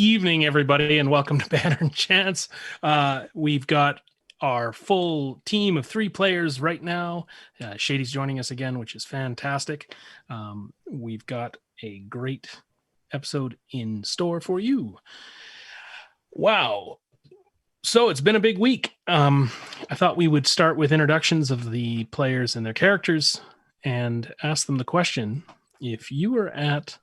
evening, everybody, and welcome to Banner and Chance. We've got our full team of 3 players right now. Shady's joining us again, which is fantastic. We've got a great episode in store for you. Wow. So it's been a big week. I thought we would start with introductions of the players and their characters and ask them the question, if you were at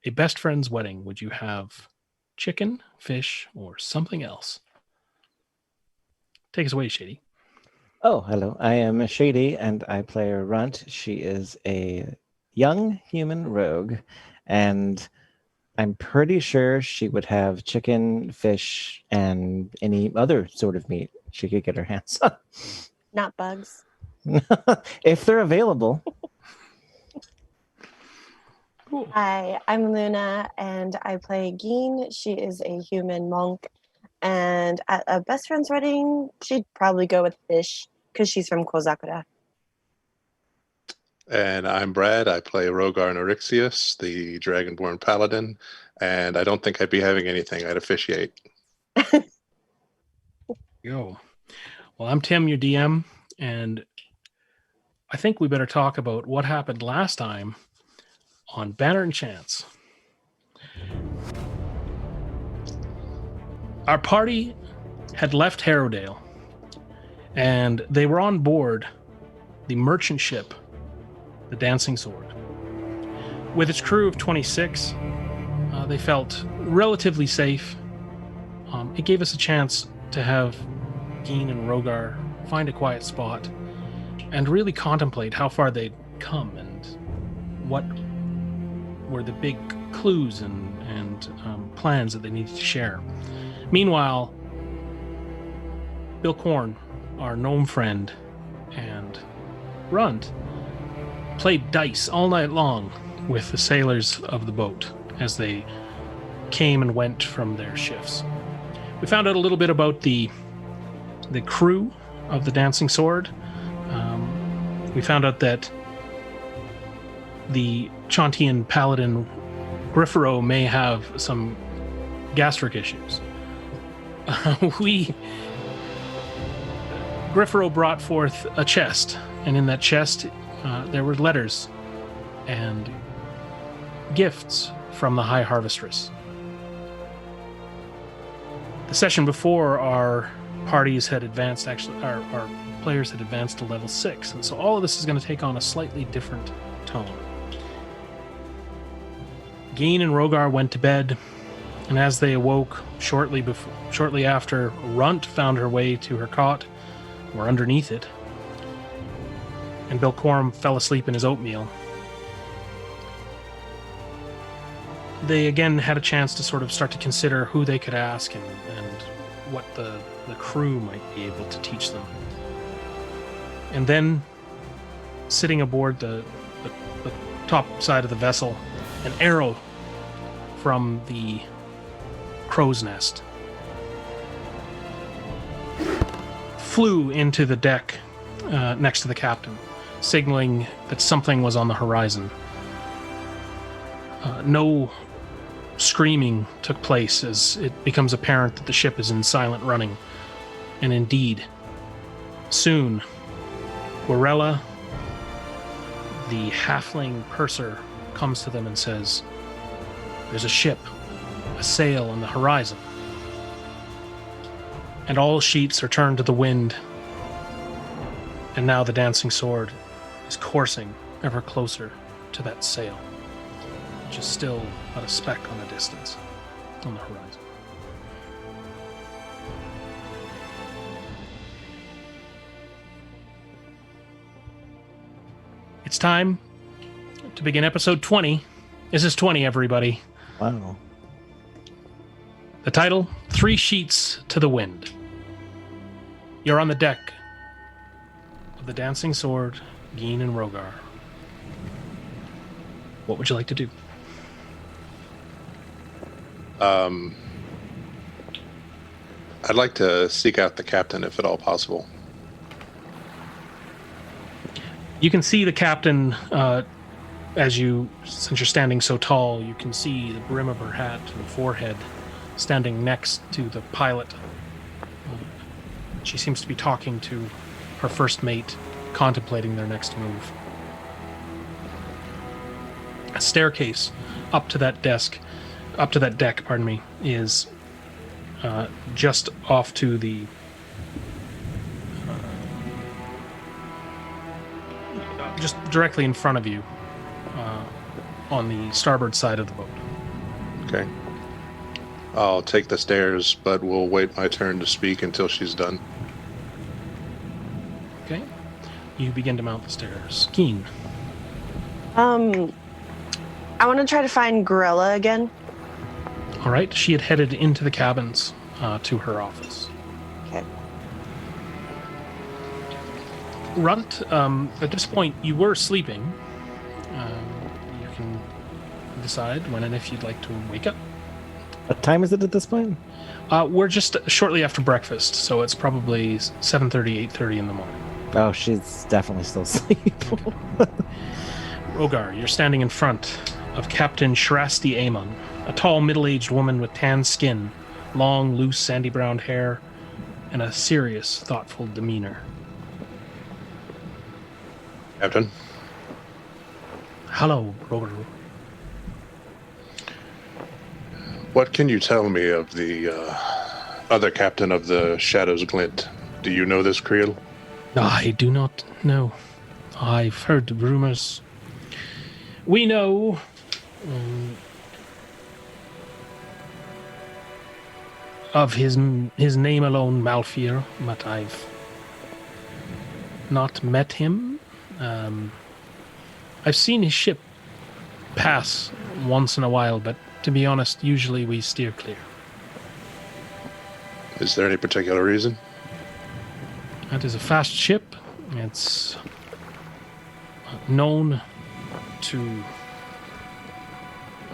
a best friend's wedding, would you have chicken, fish, or something else? Take us away, Shady. Oh, hello. I am Shady, and I play Runt. She is a young human rogue, and I'm pretty sure she would have chicken, fish, and any other sort of meat she could get her hands on. Not bugs. If they're available. Cool. Hi, I'm Luna, and I play Geen. She is a human monk. And at a best friend's wedding, she'd probably go with fish, because she's from Kozakura. And I'm Brad. I play Rogar Norixius, the Dragonborn Paladin, and I don't think I'd be having anything. I'd officiate. Yo. Well, I'm Tim, your DM, and I think we better talk about what happened last time on Banner and Chance. Our party had left Harrowdale, and they were on board the merchant ship, the Dancing Sword. With its crew of 26, they felt relatively safe. It gave us a chance to have Geen and Rogar find a quiet spot and really contemplate how far they'd come and what were the big clues and plans that they needed to share. Meanwhile, Bill Korn, our gnome friend, and Runt played dice all night long with the sailors of the boat as they came and went from their shifts. We found out a little bit about the crew of the Dancing Sword. We found out that the Chantian paladin Griffaro may have some gastric issues. Griffaro brought forth a chest, and in that chest there were letters and gifts from the High Harvestress. The session before, our parties had advanced, our players had advanced to level 6, and so all of this is going to take on a slightly different tone. Geen and Rogar went to bed, and as they awoke shortly after, Runt found her way to her cot, or underneath it, and Bill Corum fell asleep in his oatmeal. They again had a chance to sort of start to consider who they could ask and what the crew might be able to teach them. And then, sitting aboard the top side of the vessel, an arrow from the crow's nest flew into the deck next to the captain, signaling that something was on the horizon. No screaming took place as it becomes apparent that the ship is in silent running. And indeed, soon, Guarella, the halfling purser, comes to them and says, "There's a ship, a sail on the horizon." And all sheets are turned to the wind, and now the Dancing Sword is coursing ever closer to that sail, which is still but a speck on a distance on the horizon. It's time to begin episode 20. This is 20, everybody. Wow. The title, 3 Sheets to the Wind. You're on the deck of the Dancing Sword, Geen and Rogar. What would you like to do? I'd like to seek out the captain if at all possible. You can see the captain since you're standing so tall, you can see the brim of her hat and forehead standing next to the pilot. She seems to be talking to her first mate, contemplating their next move. A staircase up to that deck, is just off to the just directly in front of you, on the starboard side of the boat. Okay. I'll take the stairs, but we'll wait my turn to speak until she's done. Okay. You begin to mount the stairs. Keen. I want to try to find Gorilla again. All right. She had headed into the cabins to her office. Okay. Runt, at this point, you were sleeping. You can decide when and if you'd like to wake up. What time is it at this point? We're just shortly after breakfast, so it's probably 7:30, 8:30 in the morning. Oh, she's definitely still asleep. Rogar, you're standing in front of Captain Shrasti Amon, a tall, middle-aged woman with tan skin, long, loose, sandy-brown hair, and a serious, thoughtful demeanor. Captain? Hello, Rogar. What can you tell me of the other captain of the Shadow's Glint? Do you know this Creel? I do not know. I've heard rumors. We know of his name alone, Malfear, but I've not met him. I've seen his ship pass once in a while, but to be honest, usually we steer clear. Is there any particular reason? That is a fast ship. It's known to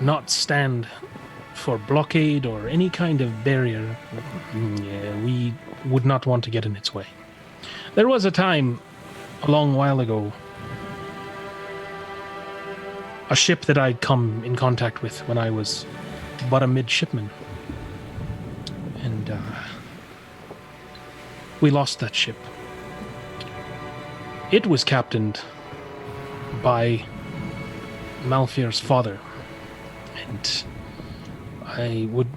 not stand for blockade or any kind of barrier. Yeah, we would not want to get in its way. There was a time, a long while ago, a ship that I'd come in contact with when I was but a midshipman. And we lost that ship. It was captained by Malfear's father. And I would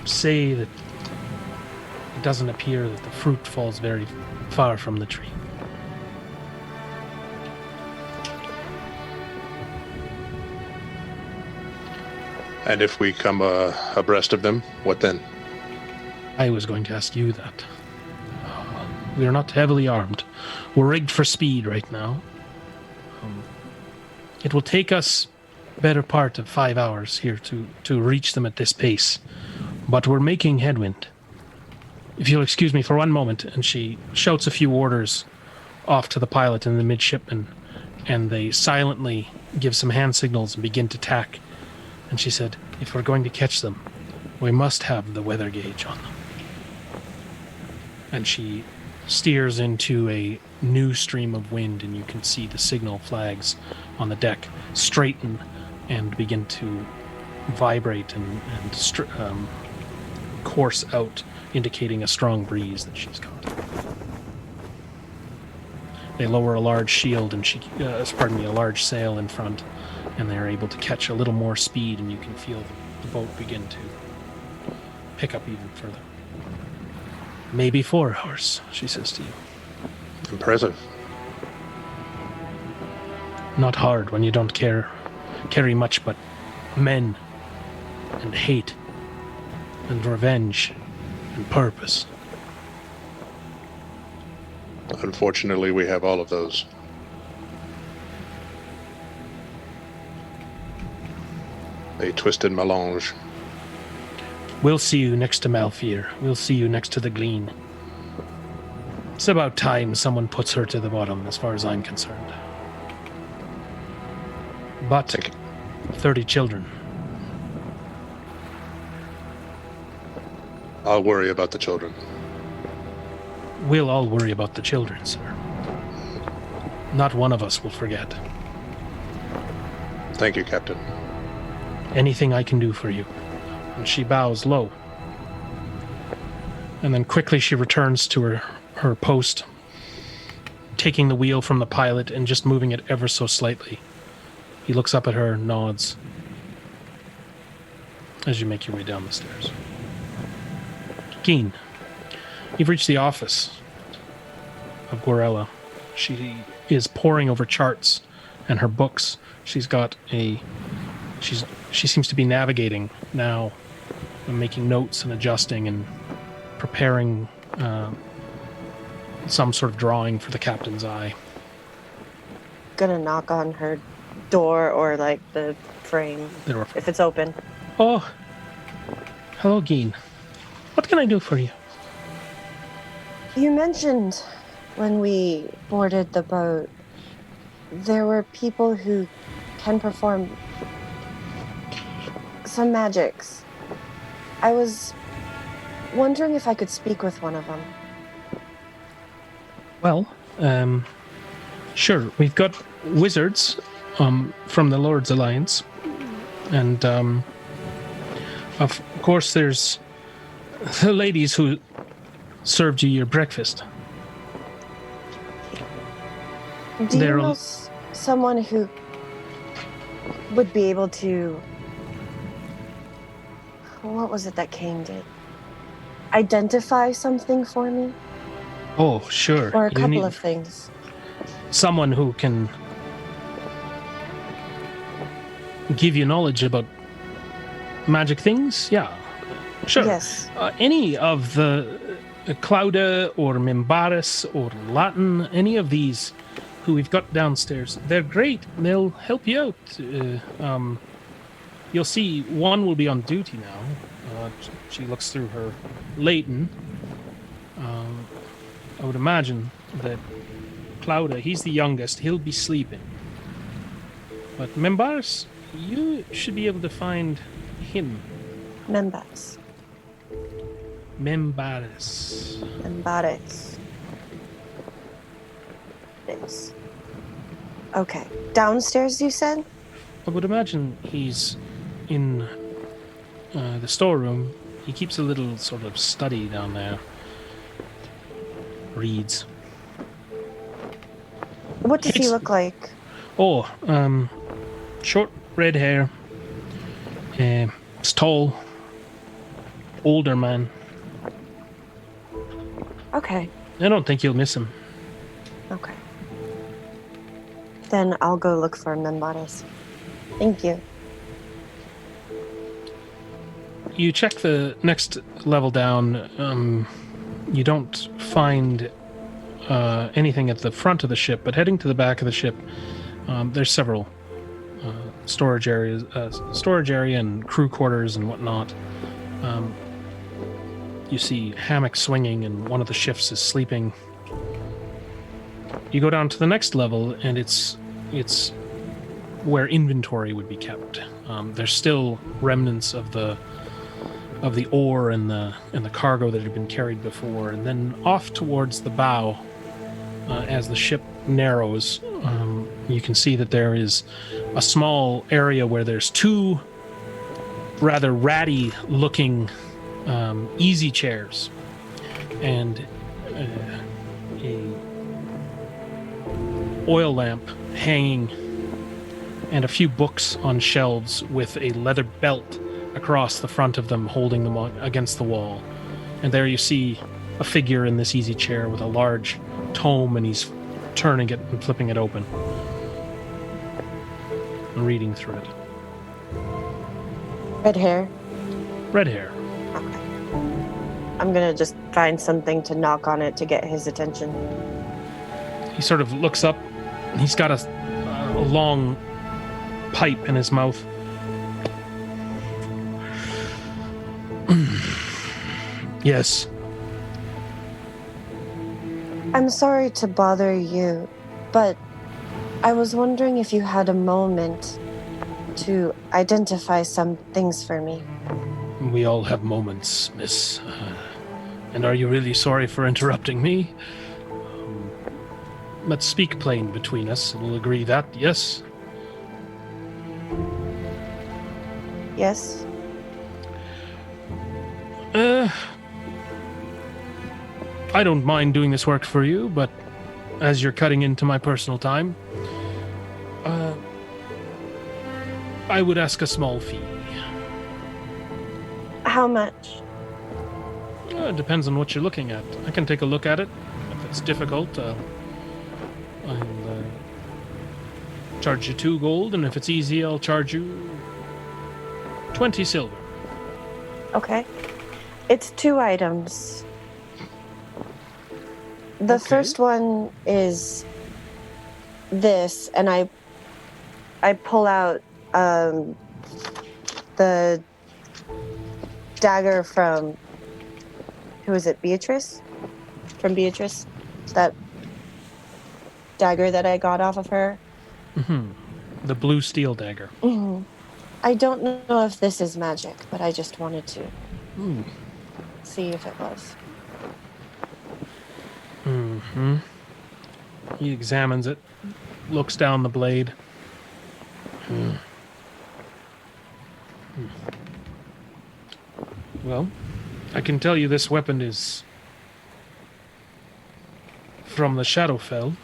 say that it doesn't appear that the fruit falls very far from the tree. And if we come abreast of them, what then? I was going to ask you that. We are not heavily armed. We're rigged for speed right now. It will take us better part of 5 hours here to reach them at this pace, but we're making headwind. If you'll excuse me for one moment, and she shouts a few orders off to the pilot and the midshipman, and they silently give some hand signals and begin to tack. And she said, if we're going to catch them, we must have the weather gauge on them. And she steers into a new stream of wind, and you can see the signal flags on the deck straighten and begin to vibrate and course out, indicating a strong breeze that she's got. They lower a large shield and a large sail in front, and they're able to catch a little more speed, and you can feel the boat begin to pick up even further. Maybe 4 hours, she says to you. Impressive. Not hard when you don't carry much but men and hate and revenge and purpose. Unfortunately, we have all of those. A twisted melange. We'll see you next to Malfear. We'll see you next to the Glean. It's about time someone puts her to the bottom, as far as I'm concerned. But 30 children. I'll worry about the children. We'll all worry about the children, sir. Not one of us will forget. Thank you, Captain. Anything I can do for you. And she bows low. And then quickly she returns to her post, taking the wheel from the pilot and just moving it ever so slightly. He looks up at her and nods as you make your way down the stairs. Keen, you've reached the office of Gorella. She is poring over charts and her books. She seems to be navigating now and making notes and adjusting and preparing some sort of drawing for the captain's eye. Gonna knock on her door or like the frame if it's open. Oh, hello, Geen. What can I do for you? You mentioned when we boarded the boat, there were people who can perform some magics. I was wondering if I could speak with one of them. Well, sure. We've got wizards from the Lord's Alliance. And, of course, there's the ladies who served you your breakfast. Do you know someone who would be able to... What was it that Kane did? Identify something for me? Oh, sure. Or a couple of things. Someone who can give you knowledge about magic things? Yeah, sure. Yes. Any of the Clauda or Mimbaris or Latin, any of these who we've got downstairs, they're great. They'll help you out. You'll see one will be on duty now. She looks through her Leighton. I would imagine that Clauda, he's the youngest, he'll be sleeping. But Mimbaris, you should be able to find him. Membas. Mimbaris. Membares. Yes. Okay. Downstairs, you said? I would imagine he's in the storeroom. He keeps a little sort of study down there. Reads. What does he It's- look like? Oh, short red hair. He's tall. Older man. Okay. I don't think you'll miss him. Okay. Then I'll go look for Membares. Thank you. You check the next level down. You don't find anything at the front of the ship, but heading to the back of the ship, there's several storage areas, storage area and crew quarters and whatnot. You see hammocks swinging, and one of the shifts is sleeping. You go down to the next level, and it's where inventory would be kept. There's still remnants of the ore and the cargo that had been carried before, and then off towards the bow, as the ship narrows, you can see that there is a small area where there's two rather ratty-looking easy chairs and a oil lamp hanging and a few books on shelves with a leather belt across the front of them, holding them against the wall. And there you see a figure in this easy chair with a large tome, and he's turning it and flipping it open and reading through it. Red hair. Red hair. Okay. I'm gonna just find something to knock on it to get his attention. He sort of looks up, and he's got a long pipe in his mouth. Yes. I'm sorry to bother you, but I was wondering if you had a moment to identify some things for me. We all have moments, miss. And are you really sorry for interrupting me? Let's speak plain between us, and we'll agree that, yes? Yes. I don't mind doing this work for you, but as you're cutting into my personal time, I would ask a small fee. How much? It depends on what you're looking at. I can take a look at it. If it's difficult, I'll charge you 2 gold, and if it's easy, I'll charge you 20 silver. Okay. It's 2 items. The Okay. first one is this, and I pull out the dagger from, who is it, Beatrice? From Beatrice? That dagger that I got off of her. The blue steel dagger. Mhm. I don't know if this is magic, but I just wanted to see if it was. He examines it, looks down the blade. Well, I can tell you this weapon is from the Shadowfell.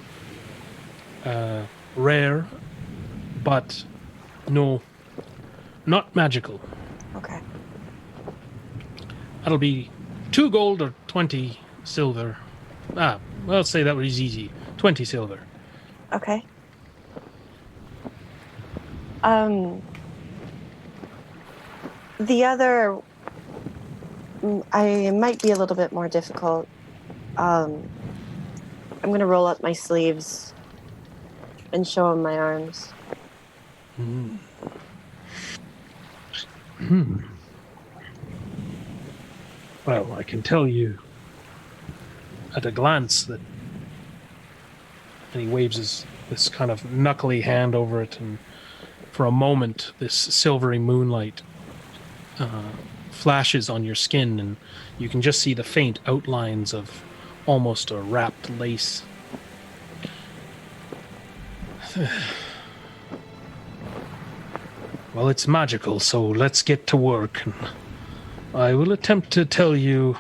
Rare, but no, not magical. Okay. That'll be 2 gold or 20 silver. Well, let's say that was easy. 20 silver. Okay. The other, I might be a little bit more difficult. I'm gonna roll up my sleeves and show him my arms. Well, I can tell you at a glance that. And he waves this kind of knuckly hand over it, and for a moment, this silvery moonlight flashes on your skin, and you can just see the faint outlines of almost a wrapped lace. Well, it's magical, so let's get to work. And I will attempt to tell you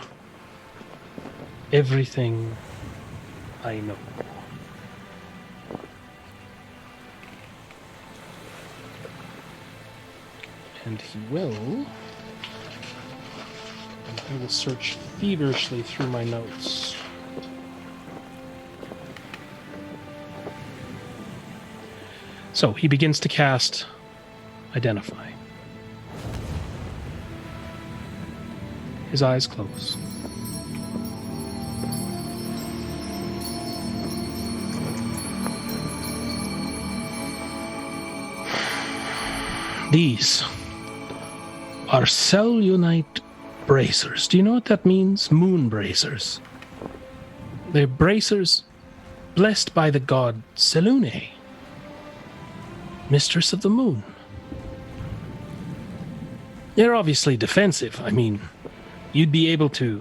everything I know. And he will. And I will search feverishly through my notes. So he begins to cast Identify. His eyes close. These are Selunite bracers. Do you know what that means? Moon bracers. They're bracers blessed by the god Selune, mistress of the moon. They're obviously defensive. I mean, you'd be able to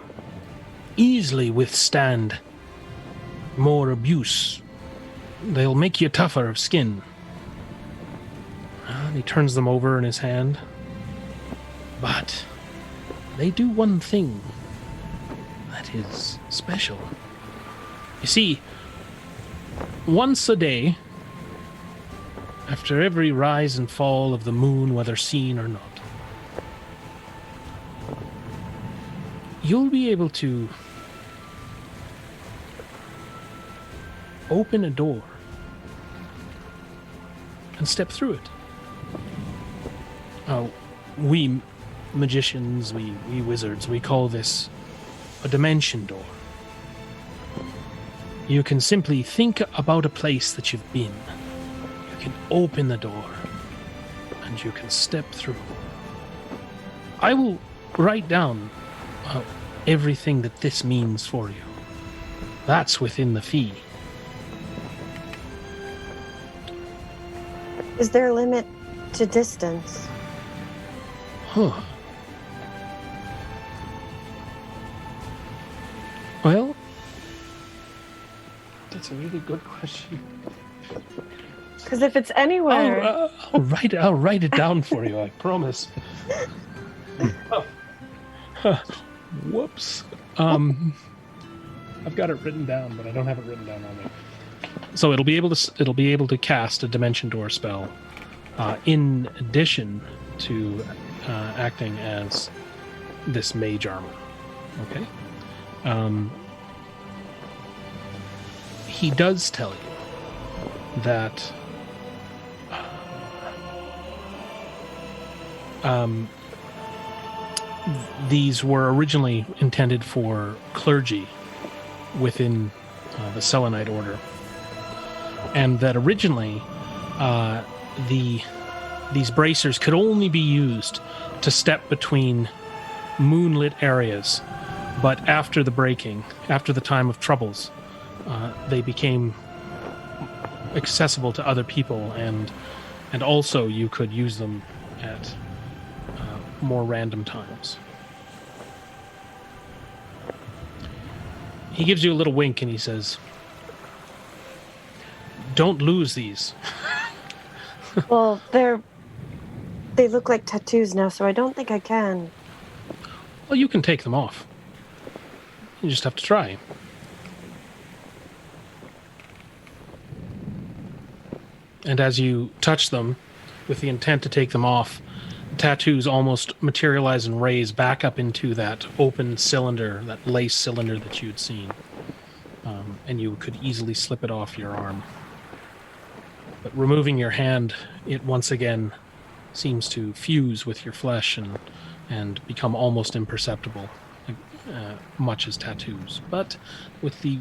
easily withstand more abuse. They'll make you tougher of skin. And he turns them over in his hand. But they do one thing that is special. You see, once a day, after every rise and fall of the moon, whether seen or not, you'll be able to open a door and step through it. We magicians, we wizards, we call this a dimension door. You can simply think about a place that you've been. You can open the door and you can step through. I will write down everything that this means for you. That's within the fee. Is there a limit to distance? Huh. Well, that's a really good question. Because if it's anywhere, I'll write it down for you. I promise. Whoops. I've got it written down, but I don't have it written down on me. So it'll be able to cast a Dimension Door spell, in addition to acting as this mage armor. Okay. He does tell you that these were originally intended for clergy within the Selenite order, and that originally these bracers could only be used to step between moonlit areas, but after the breaking, after the time of troubles, they became accessible to other people, and also you could use them at more random times. He gives you a little wink and he says, "Don't lose these." well, they look like tattoos now, so I don't think I can. Well, you can take them off. You just have to try. And as you touch them with the intent to take them off, tattoos almost materialize and raise back up into that open cylinder, that lace cylinder that you'd seen. And you could easily slip it off your arm. But removing your hand, it once again seems to fuse with your flesh and become almost imperceptible, much as tattoos, but with the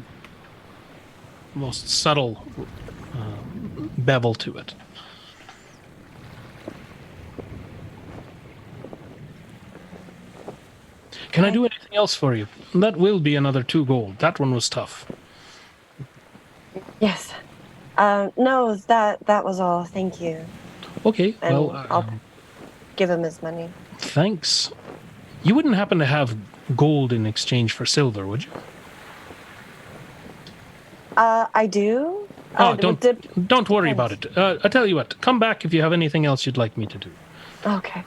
most subtle bevel to it. Can I do anything else for you? That will be another 2 gold. That one was tough. Yes. No, that was all. Thank you. Okay, And well, I'll give him his money. thanks. You wouldn't happen to have gold in exchange for silver, would you? I do. Oh, don't worry about it. I tell you what, come back if you have anything else you'd like me to do. Okay.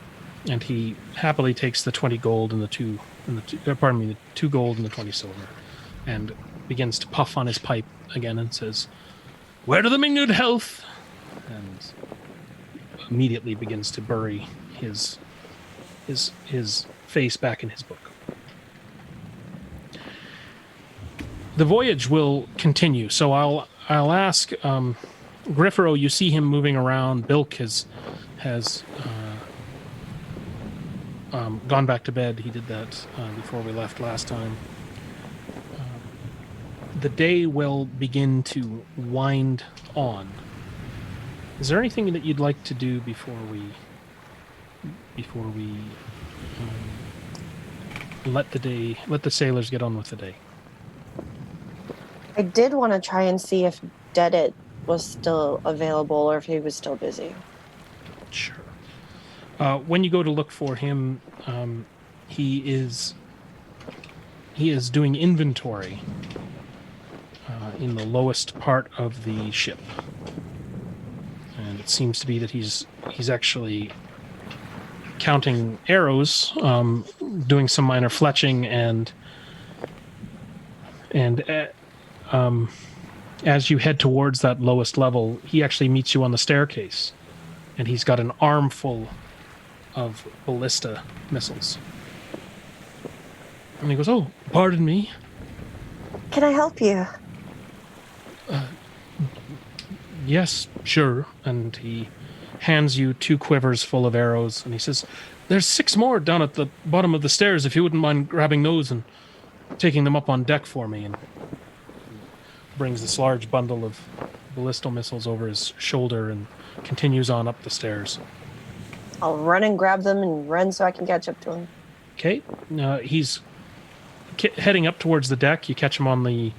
And he happily takes the 20 gold and the 2 gold and the 20 silver, and begins to puff on his pipe again and says, "Wear them in good health," and immediately begins to bury his face back in his book. The voyage will continue, so I'll ask Griffaro. You see him moving around. Bilk has gone back to bed. He did that before we left last time. The day will begin to wind on. Is there anything that you'd like to do before we let the sailors get on with the day? I did want to try and see if Dedit was still available or if he was still busy. Sure. When you go to look for him, he is doing inventory in the lowest part of the ship, and it seems to be that he's actually counting arrows, doing some minor fletching, and as you head towards that lowest level, he actually meets you on the staircase, and he's got an armful of ballista missiles. And he goes, "Oh, pardon me." Can I help you? "Yes, sure." And he hands you 2 quivers full of arrows, and he says, "There's 6 more down at the bottom of the stairs, if you wouldn't mind grabbing those and taking them up on deck for me." And brings this large bundle of ballistal missiles over his shoulder and continues on up the stairs. I'll run and grab them and run so I can catch up to him. Okay, he's heading up towards the deck. You catch him on the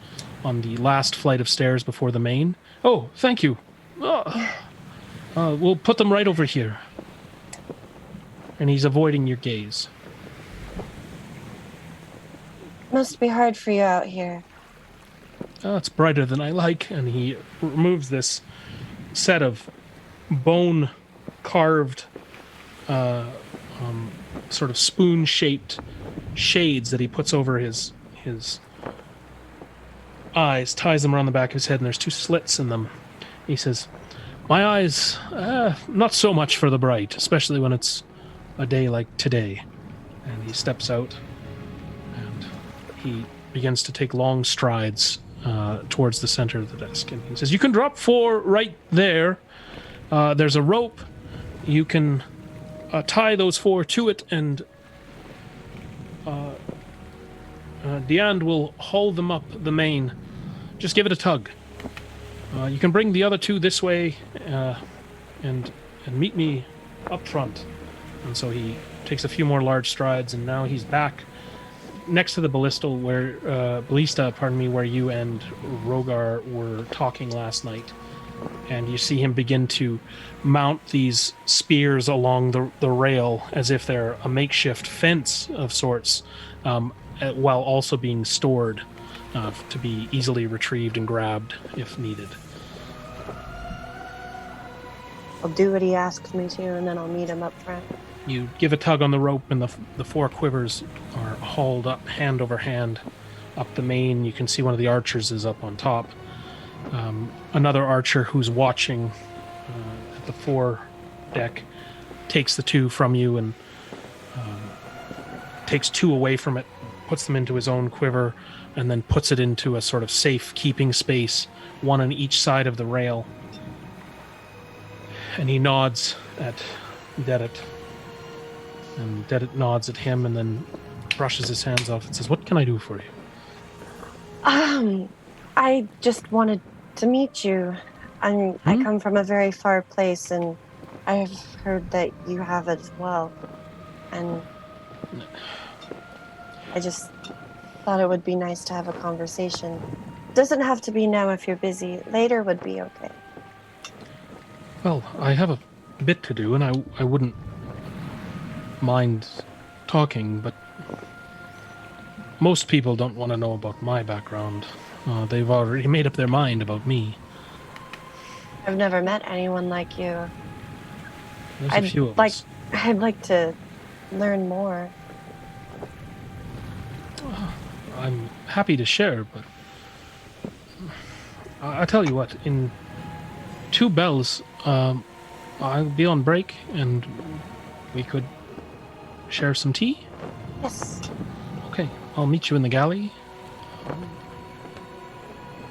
last flight of stairs before the main. "Oh, thank you. We'll put them right over here." And he's avoiding your gaze. Must be hard for you out here. "Oh, it's brighter than I like." And he removes this set of bone carved sort of spoon-shaped shades that he puts over his eyes, ties them around the back of his head, and there's 2 slits in them. He says, "My eyes, not so much for the bright, especially when it's a day like today." And he steps out, and he begins to take long strides towards the center of the desk. And he says, "You can drop 4 right there. There's a rope. You can tie those 4 to it, and Deand will haul them up the main. Just give it a tug. You can bring the other 2 this way and meet me up front." And so he takes a few more large strides, and now he's back next to the ballista where you and Rogar were talking last night. And you see him begin to mount these spears along the rail as if they're a makeshift fence of sorts, while also being stored to be easily retrieved and grabbed if needed. I'll do what he asks me to, and then I'll meet him up front. You give a tug on the rope, and the 4 quivers are hauled up hand over hand up the main. You can see one of the archers is up on top. Another archer who's watching at the fore deck takes the 2 from you and takes 2 away from it, puts them into his own quiver, and then puts it into a sort of safe keeping space, one on each side of the rail. And he nods at Dedit. And Dedit nods at him and then brushes his hands off and says, "What can I do for you?" I just wanted to meet you. I come from a very far place, and I have heard that you have it as well. And I just thought it would be nice to have a conversation. Doesn't have to be now if you're busy. Later would be okay. Well, I have a bit to do, and I wouldn't mind talking, but most people don't want to know about my background. They've already made up their mind about me. I've never met anyone like you. There's a few of us. I'd like to learn more. I'm happy to share, but I tell you what, in 2 bells, I'll be on break, and we could share some tea. Yes. Okay, I'll meet you in the galley,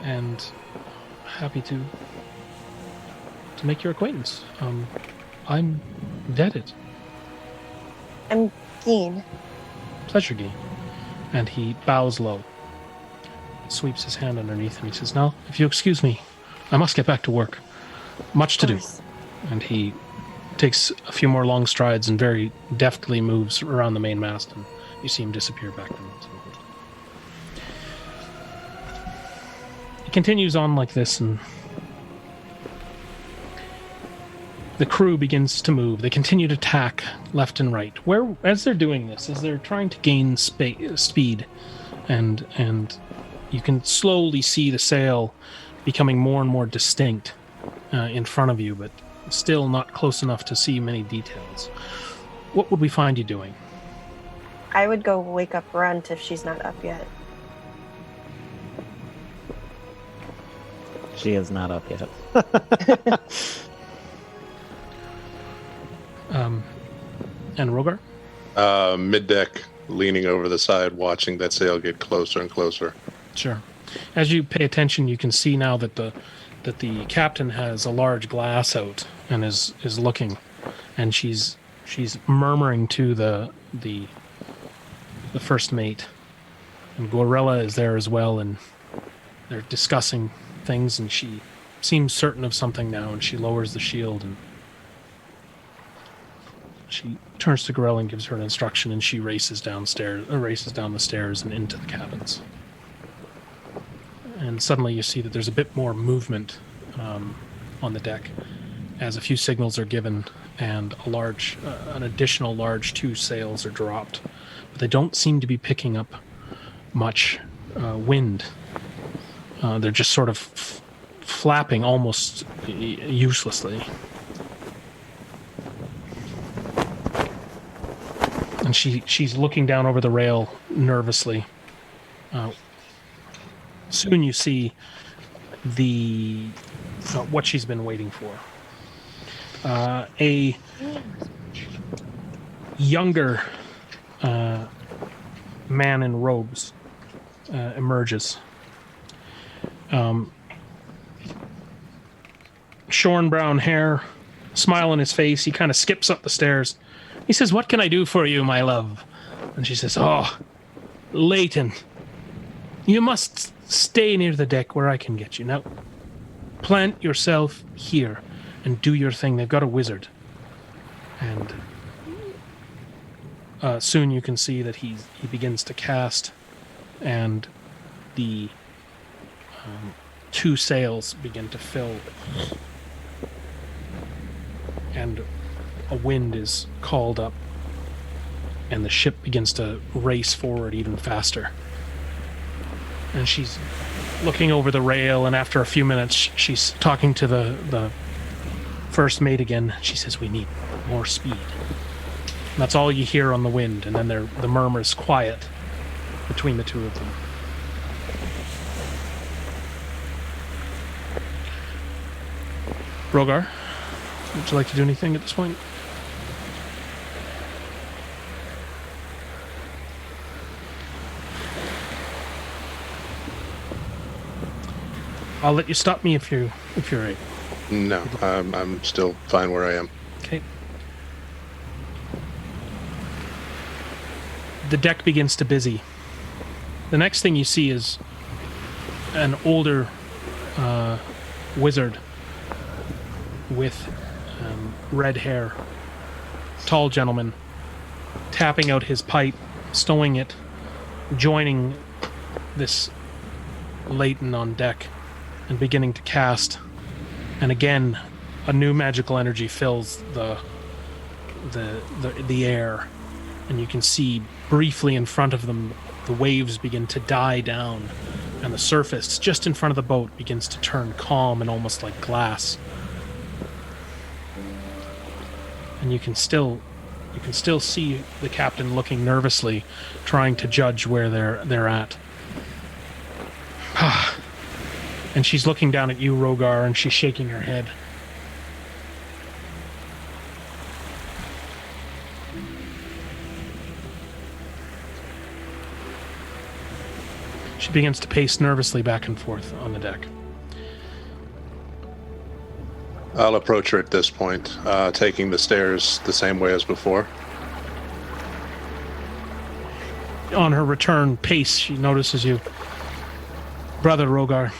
and happy to make your acquaintance. I'm Dedit. I'm Geen. Pleasure, Geen. And he bows low, sweeps his hand underneath, and he says, "Now, if you excuse me, I must get back to work. Much to do." And he takes a few more long strides and very deftly moves around the main mast, and you see him disappear back into the... It continues on like this, and the crew begins to move. They continue to tack left and right. Where, as they're doing this, as they're trying to gain speed, and you can slowly see the sail becoming more and more distinct in front of you, but still not close enough to see many details. What would we find you doing? I would go wake up Runt if she's not up yet. She is not up yet. And Rogar? Mid-deck, leaning over the side, watching that sail get closer and closer. Sure. As you pay attention, you can see now that the captain has a large glass out and is looking, and she's murmuring to the first mate, and Gorella is there as well, and they're discussing things, and she seems certain of something now, and she lowers the shield, and she turns to Gorella and gives her an instruction, and she races down the stairs and into the cabins. And suddenly you see that there's a bit more movement on the deck as a few signals are given, and an additional large 2 sails are dropped. But they don't seem to be picking up much wind. They're just sort of flapping almost uselessly. And she's looking down over the rail nervously. Soon you see the what she's been waiting for. A younger man in robes emerges. Shorn brown hair, smile on his face. He kind of skips up the stairs. He says, "What can I do for you, my love?" And she says, "Oh, Leighton, you must stay near the deck where I can get you. Now, plant yourself here and do your thing. They've got a wizard." And soon you can see that he begins to cast, and the two sails begin to fill, and a wind is called up, and the ship begins to race forward even faster. And she's looking over the rail, and after a few minutes, she's talking to the first mate again. She says, "We need more speed." And that's all you hear on the wind, and then the murmurs quiet between the two of them. Rogar, would you like to do anything at this point? I'll let you stop me if you're able. No, I'm still fine where I am. Okay. The deck begins to busy. The next thing you see is an older wizard with red hair, tall gentleman, tapping out his pipe, stowing it, joining this Leighton on deck, and beginning to cast. And again, a new magical energy fills the air, and you can see briefly in front of them the waves begin to die down, and the surface just in front of the boat begins to turn calm and almost like glass. And you can still see the captain looking nervously, trying to judge where they're at. And she's looking down at you, Rogar, and she's shaking her head. She begins to pace nervously back and forth on the deck. I'll approach her at this point, taking the stairs the same way as before. On her return pace, she notices you. "Brother Rogar."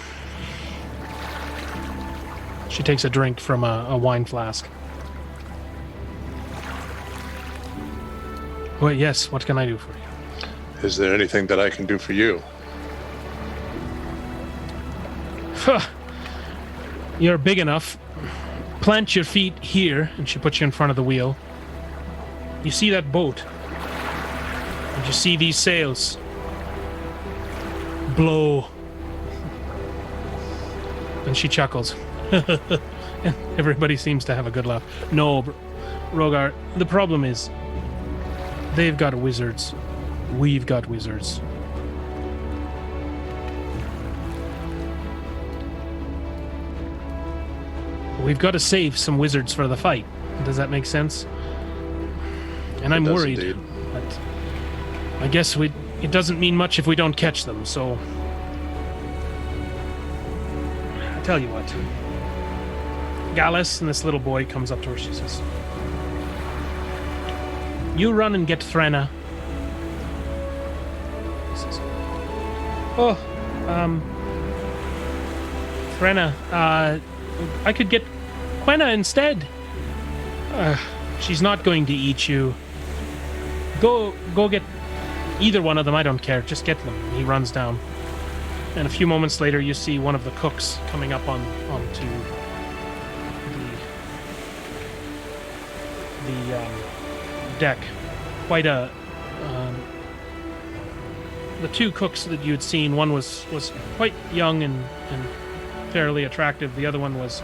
She takes a drink from a wine flask. "Well, yes, what can I do for you?" Is there anything that I can do for you? "You're big enough. Plant your feet here," and she puts you in front of the wheel. "You see that boat? And you see these sails? Blow." And she chuckles. And everybody seems to have a good laugh. "No, Rogar, the problem is they've got wizards. We've got wizards. We've got to save some wizards for the fight. Does that make sense? And I'm It does worried. indeed. But I guess it doesn't mean much if we don't catch them, so I tell you what. Gallus, and this little boy comes up to her. She says, "You run and get Threnna." He says, "Oh, Threnna, I could get Quenna instead. She's not going to eat you. Go get either one of them. I don't care. Just get them." He runs down. And a few moments later, you see one of the cooks coming up onto the deck. Quite a the two cooks that you had seen, one was quite young and fairly attractive. The other one was,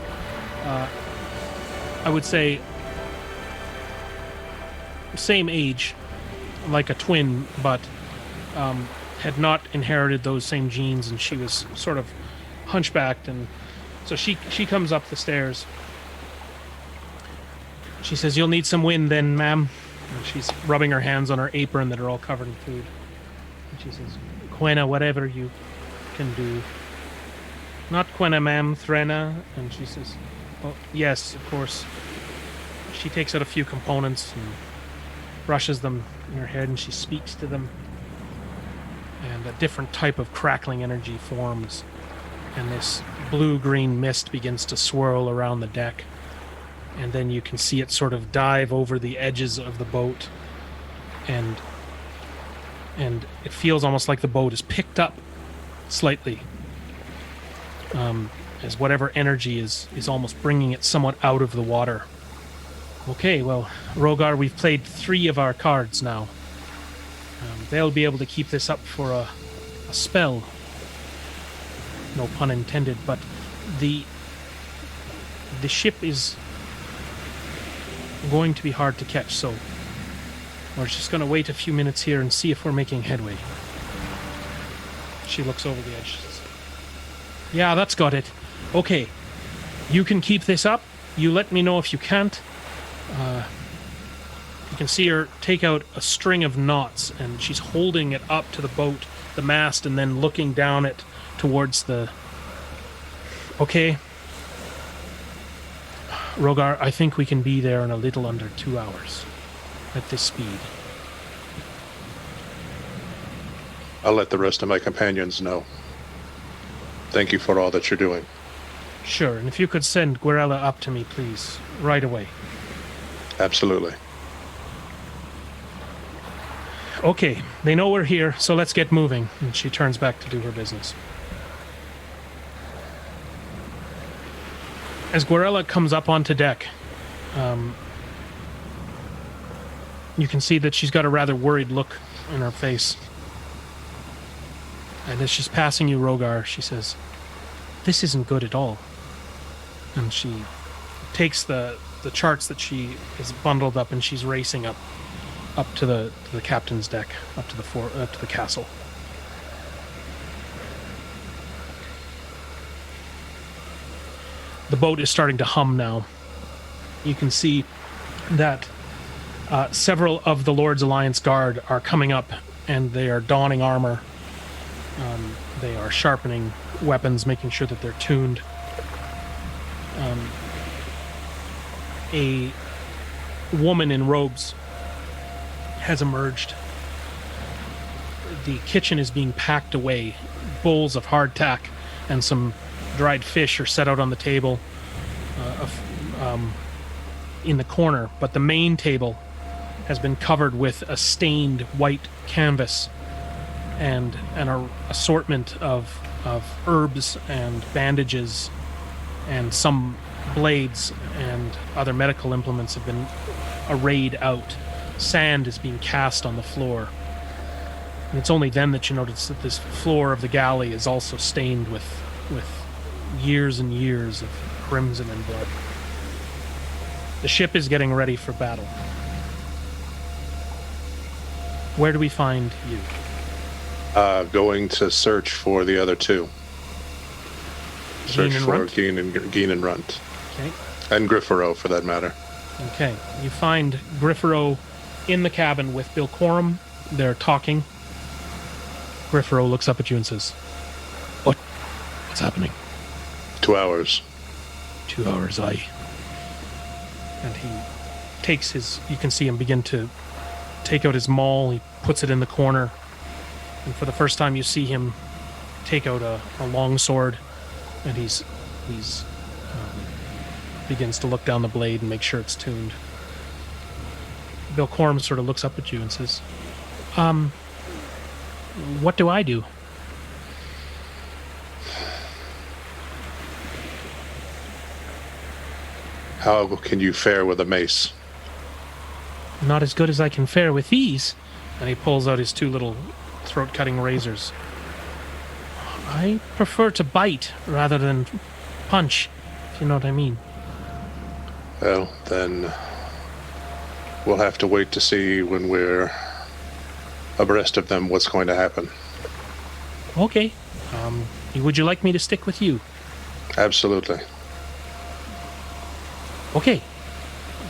I would say, same age, like a twin, but had not inherited those same genes, and she was sort of hunchbacked, and so she comes up the stairs. She says, "You'll need some wind then, ma'am." And she's rubbing her hands on her apron that are all covered in food. And she says, "Quena, whatever you can do." "Not Quena, ma'am, Threna." And she says, "Oh, yes, of course." She takes out a few components and brushes them in her head, and she speaks to them. And a different type of crackling energy forms, and this blue-green mist begins to swirl around the deck. And then you can see it sort of dive over the edges of the boat, and it feels almost like the boat is picked up slightly, as whatever energy is almost bringing it somewhat out of the water. Okay, well, Rogar, we've played 3 of our cards now. They'll be able to keep this up for a spell. No pun intended, but the ship is going to be hard to catch, so we're just going to wait a few minutes here and see if we're making headway. She looks over the edge. Yeah, that's got it. Okay, you can keep this up. You let me know if you can't. You can see her take out a string of knots, and she's holding it up to the boat, the mast, and then looking down it towards the... Okay. Rogar, I think we can be there in a little under 2 hours at this speed. I'll let the rest of my companions know. Thank you for all that you're doing. Sure, and if you could send Guerella up to me, please, right away. Absolutely. Okay, they know we're here, so let's get moving. And she turns back to do her business. As Guerella comes up onto deck, you can see that she's got a rather worried look in her face. And as she's passing you, Rogar, she says, "This isn't good at all." And she takes the charts that she is bundled up, and she's racing up to the captain's deck, up to the castle. The boat is starting to hum now. You can see that several of the Lord's Alliance Guard are coming up, and they are donning armor. They are sharpening weapons, making sure that they're tuned. A woman in robes has emerged. The kitchen is being packed away. Bowls of hardtack and some dried fish are set out on the table in the corner, but the main table has been covered with a stained white canvas and an assortment of herbs and bandages, and some blades and other medical implements have been arrayed out. Sand is being cast on the floor. And it's only then that you notice that this floor of the galley is also stained with years and years of crimson and blood. The ship is getting ready for battle. Where do we find you? Going to search for the other 2. Search Geen and for Runt? Geen and Runt. Okay. And Griffaro, for that matter. Okay. You find Griffaro in the cabin with Bill Quorum. They're talking. Griffaro looks up at you and says, What's happening? 2 hours. 2 hours, aye. And he takes you can see him begin to take out his maul. He puts it in the corner. And for the first time you see him take out a long sword. And he's begins to look down the blade and make sure it's tuned. Bill Quorum sort of looks up at you and says, what do I do? How can you fare with a mace? Not as good as I can fare with these. And he pulls out his 2 little throat-cutting razors. I prefer to bite rather than punch, if you know what I mean. Well, then we'll have to wait to see when we're abreast of them what's going to happen. Okay. Would you like me to stick with you? Absolutely. Okay.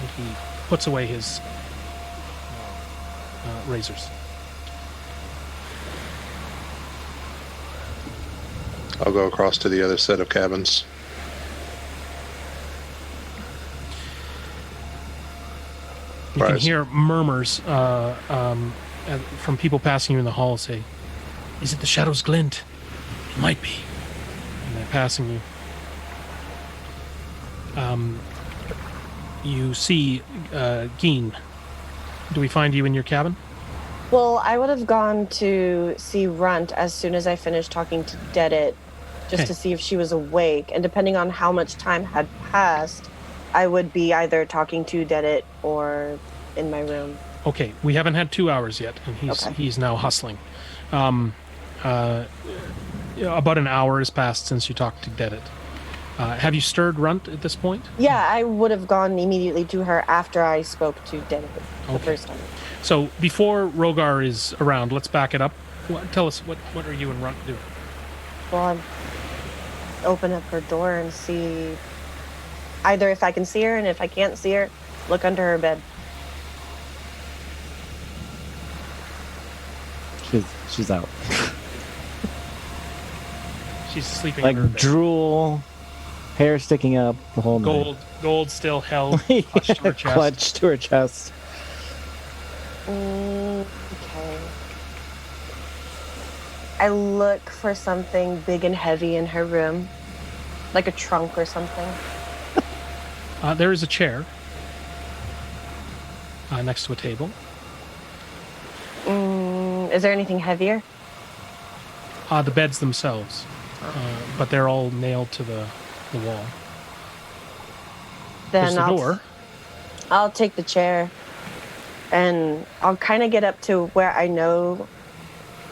And he puts away his razors. I'll go across to the other set of cabins. You can Right. hear murmurs from people passing you in the hall say, "Is it the Shadow's Glint? It might be." And they're passing you. You see Geen. Do we find you in your cabin? Well, I would have gone to see Runt as soon as I finished talking to Dedit, just Okay. to see if she was awake. And depending on how much time had passed, I would be either talking to Dedit or in my room. Okay, we haven't had 2 hours yet, and Okay. he's now hustling. About an hour has passed since you talked to Dedit. Have you stirred Runt at this point? Yeah, I would have gone immediately to her after I spoke to Dedit the Okay. first time. So before Rogar is around, let's back it up. Tell us what are you and Runt doing? Well, I'll open up her door and see either if I can see her, and if I can't see her, look under her bed. She's out. She's sleeping Like under her bed. drool, hair sticking up, the whole Gold still held nine. clutched to her chest. Clutched to her chest. Okay. I look for something big and heavy in her room, like a trunk or something. There is a chair next to a table. Is there anything heavier? The beds themselves, but they're all nailed to the wall. There's Then the door. I'll take the chair, and I'll kind of get up to where I know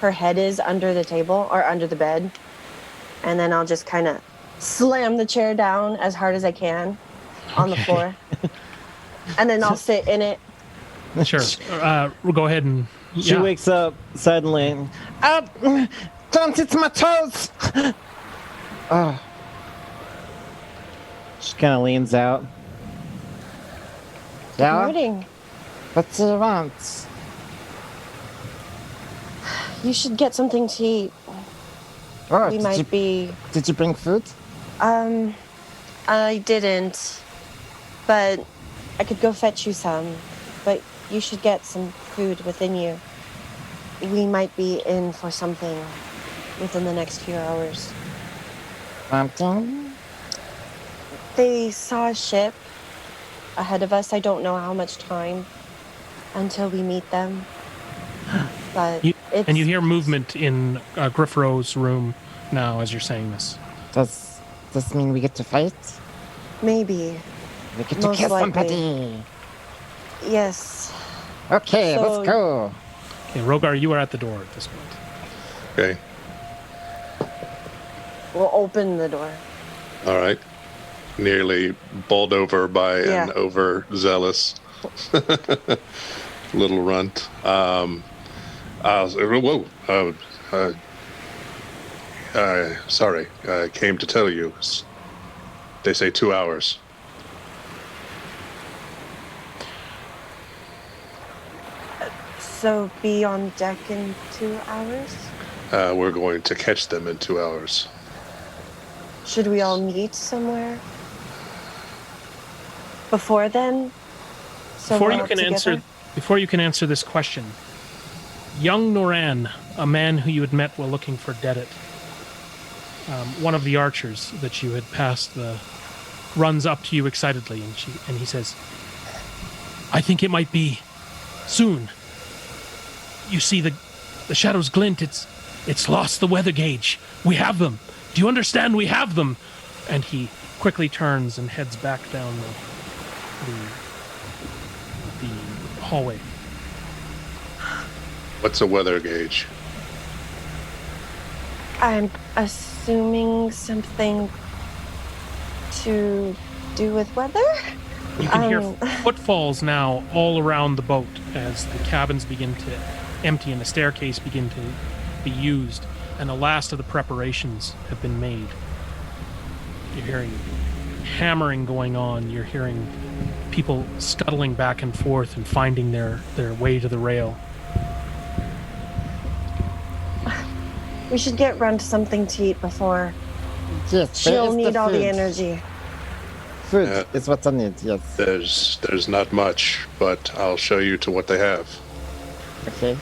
her head is under the table or under the bed, and then I'll just kind of slam the chair down as hard as I can on the Okay. floor, and then I'll sit in it. Sure. We'll go ahead and. She yeah. wakes up suddenly. Up! Don't hit my toes! Oh. She kind of leans out. Good Yeah? morning. What do you want? You should get something to eat. Oh, We might be. did you bring food? I didn't, but I could go fetch you some. But you should get some food within you. We might be in for something within the next few hours. Something? They saw a ship ahead of us. I don't know how much time until we meet them. But it's, And you hear movement in Griffro's room now as you're saying this. Does this mean we get to fight? maybe. We get to Most kill likely. somebody. Yes. Okay, So- let's go. Okay, Rogar, you are at the door at this point. Okay. We'll open the door. All right. Nearly bowled over by Yeah. an overzealous little runt. Whoa. Sorry. I came to tell you. They say 2 hours. So be on deck in 2 hours? We're going to catch them in 2 hours. Should we all meet somewhere? Before then? So Before we're you all can together? answer this question, young Noran, a man who you had met while looking for Dedit, one of the archers that you had passed, runs up to you excitedly, and he says, "I think it might be soon. You see the Shadow's Glint. It's lost the weather gauge. We have them. Do you understand? We have them." And he quickly turns and heads back down the hallway. What's a weather gauge? I'm assuming something to do with weather? You can hear footfalls now all around the boat as the cabins begin to empty and the staircase begin to be used, and the last of the preparations have been made. You're hearing hammering going on. You're hearing people scuttling back and forth and finding their way to the rail. We should get Runt something to eat before. Yes, She'll need all the energy. Food Yeah. is what I need, yes. There's not much, but I'll show you to what they have. Okay.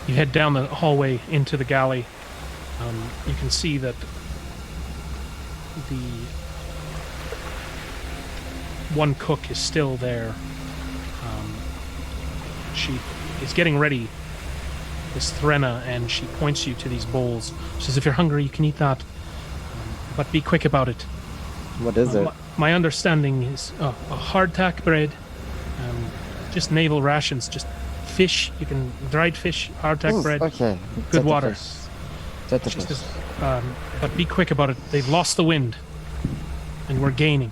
You head down the hallway into the galley. You can see that the one cook is still there. She is getting ready, Miss Threnna, and she points you to these bowls. She says, if you're hungry, you can eat that. But be quick about it. What is it? My understanding is a hardtack bread, just naval rations, just fish. You can dried fish, hardtack Ooh, bread, okay. good water. Set the She fish. says, but be quick about it. They've lost the wind, and we're gaining.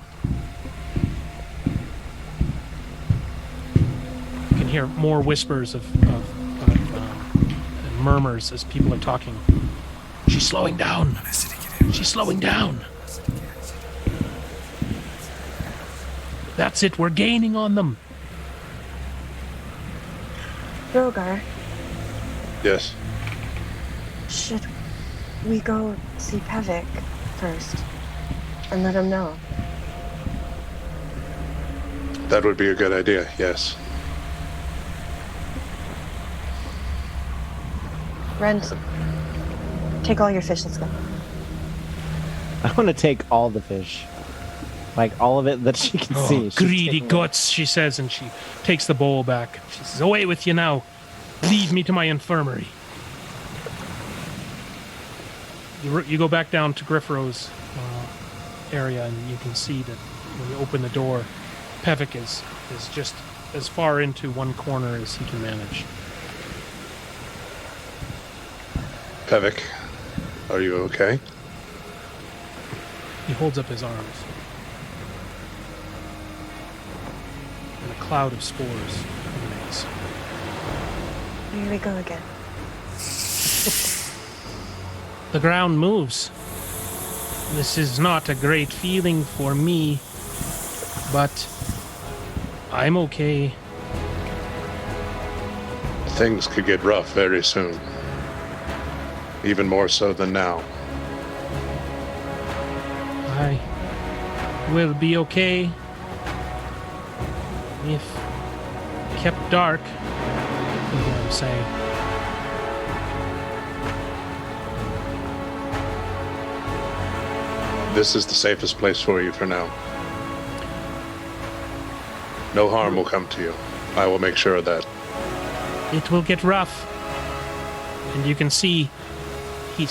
You can hear more whispers of and murmurs as people are talking. She's slowing down. She's slowing down. That's it. We're gaining on them. Rogar, Yes. should we go see Pevik first and let him know? That would be a good idea, yes. Rent, take all your fish. Let's go. I want to take all the fish. Like all of it that she can see. She's Greedy taking it. guts, she says, and she takes the bowl back. She says, away with you now. Lead me to my infirmary. You go back down to Griffrow's area, and you can see that when you open the door, Pevik is just as far into one corner as he can manage. Pevik, are you okay? He holds up his arms. And a cloud of spores emanates. Here we go again. The ground moves. This is not a great feeling for me, but I'm okay. Things could get rough very soon. Even more so than now. I will be okay if kept dark, is what I'm saying. This is the safest place for you for now. No harm will come to you. I will make sure of that. It will get rough. And you can see he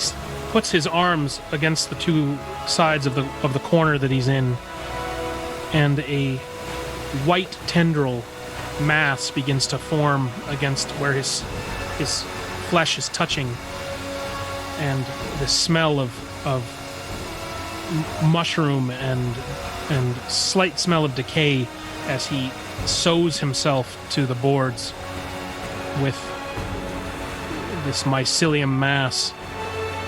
puts his arms against the two sides of the corner that he's in, and a white tendril mass begins to form against where his flesh is touching, and the smell of mushroom and slight smell of decay as he sews himself to the boards with this mycelium mass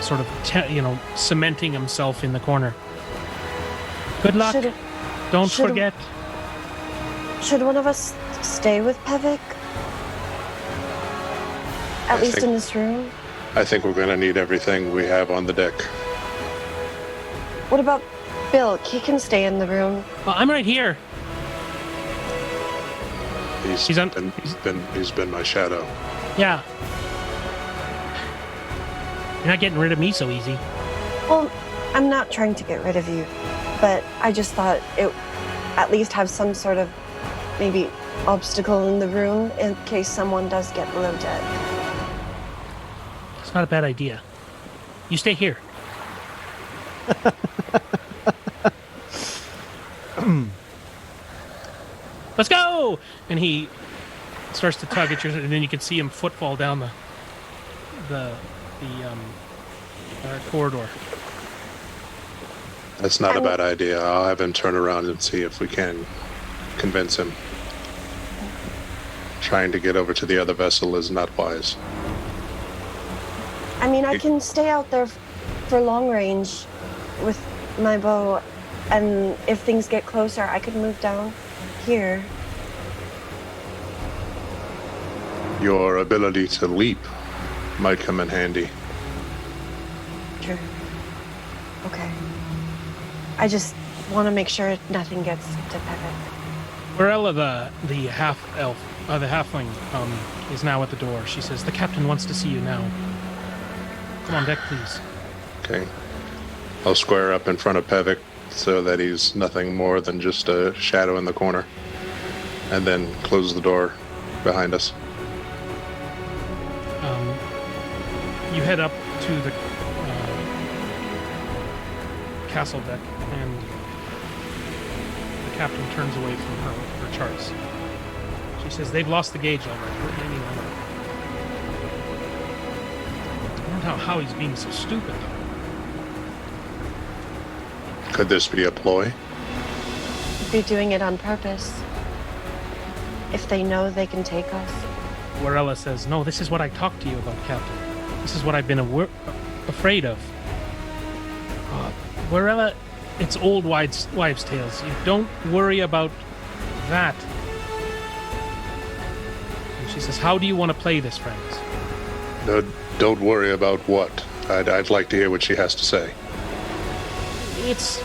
sort of cementing himself in the corner. Good luck. Don't should- forget. Should one of us stay with Pevik? At I least think- in this room? I think we're going to need everything we have on the deck. What about Bill? He can stay in the room. Well, I'm right here. He's been my shadow. Yeah. You're not getting rid of me so easy. Well, I'm not trying to get rid of you, but I just thought it at least have some sort of maybe obstacle in the room in case someone does get below deck. It's not a bad idea. You stay here. Let's go! And he starts to tug at your, and then you can see him footfall down the corridor. That's not a And- bad idea. I'll have him turn around and see if we can convince him. Trying to get over to the other vessel is not wise. I mean, I can stay out there for long range with my bow, and if things get closer, I could move down here. Your ability to leap might come in handy. True. Okay. I just want to make sure nothing gets to Pepe. Morella, the half elf, the halfling, is now at the door. She says, "The captain wants to see you now. Come on deck, please." Okay. I'll square up in front of Pevik so that he's nothing more than just a shadow in the corner. And then close the door behind us. You head up to the castle deck, and the captain turns away from her charts. She says, "They've lost the gauge already. We're gaining on them." I don't know how he's being so stupid. Could this be a ploy? Be doing it on purpose. If they know they can take us. Morella says, "No, this is what I talked to you about, Captain. This is what I've been afraid of." Morella, it's old wives' tales. You don't worry about that. And she says, "How do you want to play this, friends?" No, don't worry about what. I'd like to hear what she has to say. It's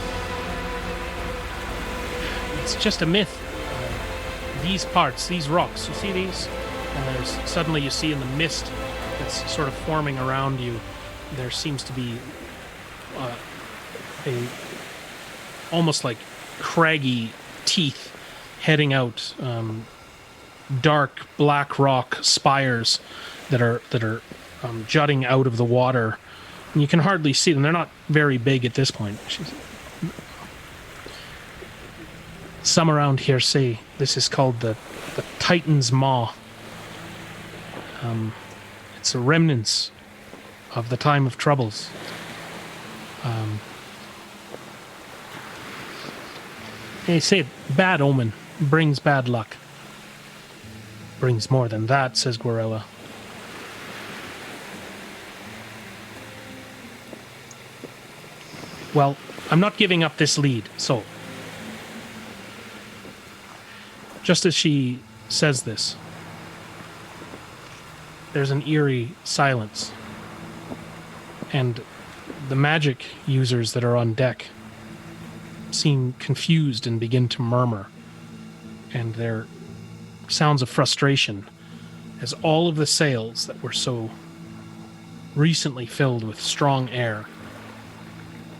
just a myth. These parts, these rocks, you see these? And suddenly you see in the mist that's sort of forming around you, there seems to be a almost like craggy teeth heading out, dark black rock spires that are jutting out of the water. And you can hardly see them. They're not very big at this point. Some around here say this is called the Titan's Maw. It's a remnants of the time of troubles. They say bad omen brings bad luck. Brings more than that, says Guerrilla. Well, I'm not giving up this lead, so... Just as she says this, there's an eerie silence. And the magic users that are on deck seem confused and begin to murmur. And there are sounds of frustration as all of the sails that were so recently filled with strong air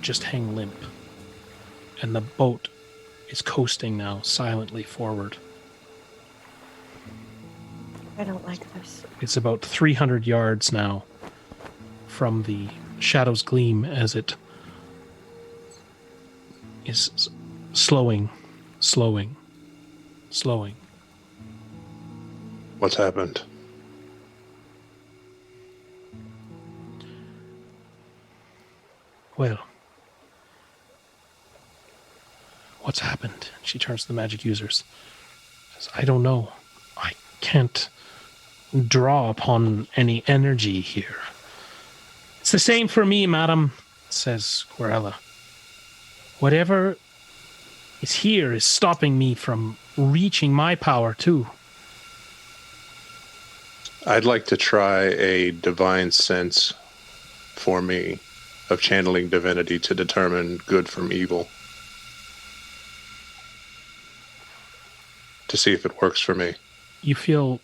just hang limp. And the boat is coasting now silently forward. I don't like this. It's about 300 yards now from the Shadow's Gleam as it is slowing. What's happened? Well, what's happened? She turns to the magic users. Says, I don't know. I can't draw upon any energy here. It's the same for me, madam, says Guerrilla. Whatever is here is stopping me from reaching my power, too. I'd like to try a divine sense for me of channeling divinity to determine good from evil. To see if it works for me. You feel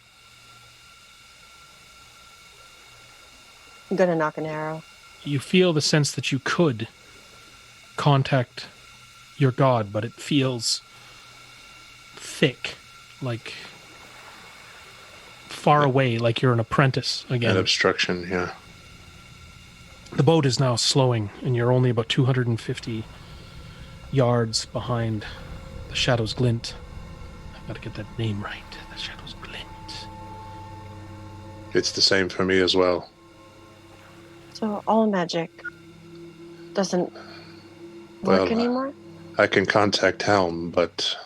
I'm gonna knock an arrow. you feel the sense that you could contact your god, but it feels thick, like far away, like you're an apprentice An again. obstruction, yeah. The boat is now slowing, and you're only about 250 yards behind the Shadow's Glint. I've got to get that name right. The Shadow's Glint. It's the same for me as well. So all magic doesn't work Well, anymore? I can contact Helm, but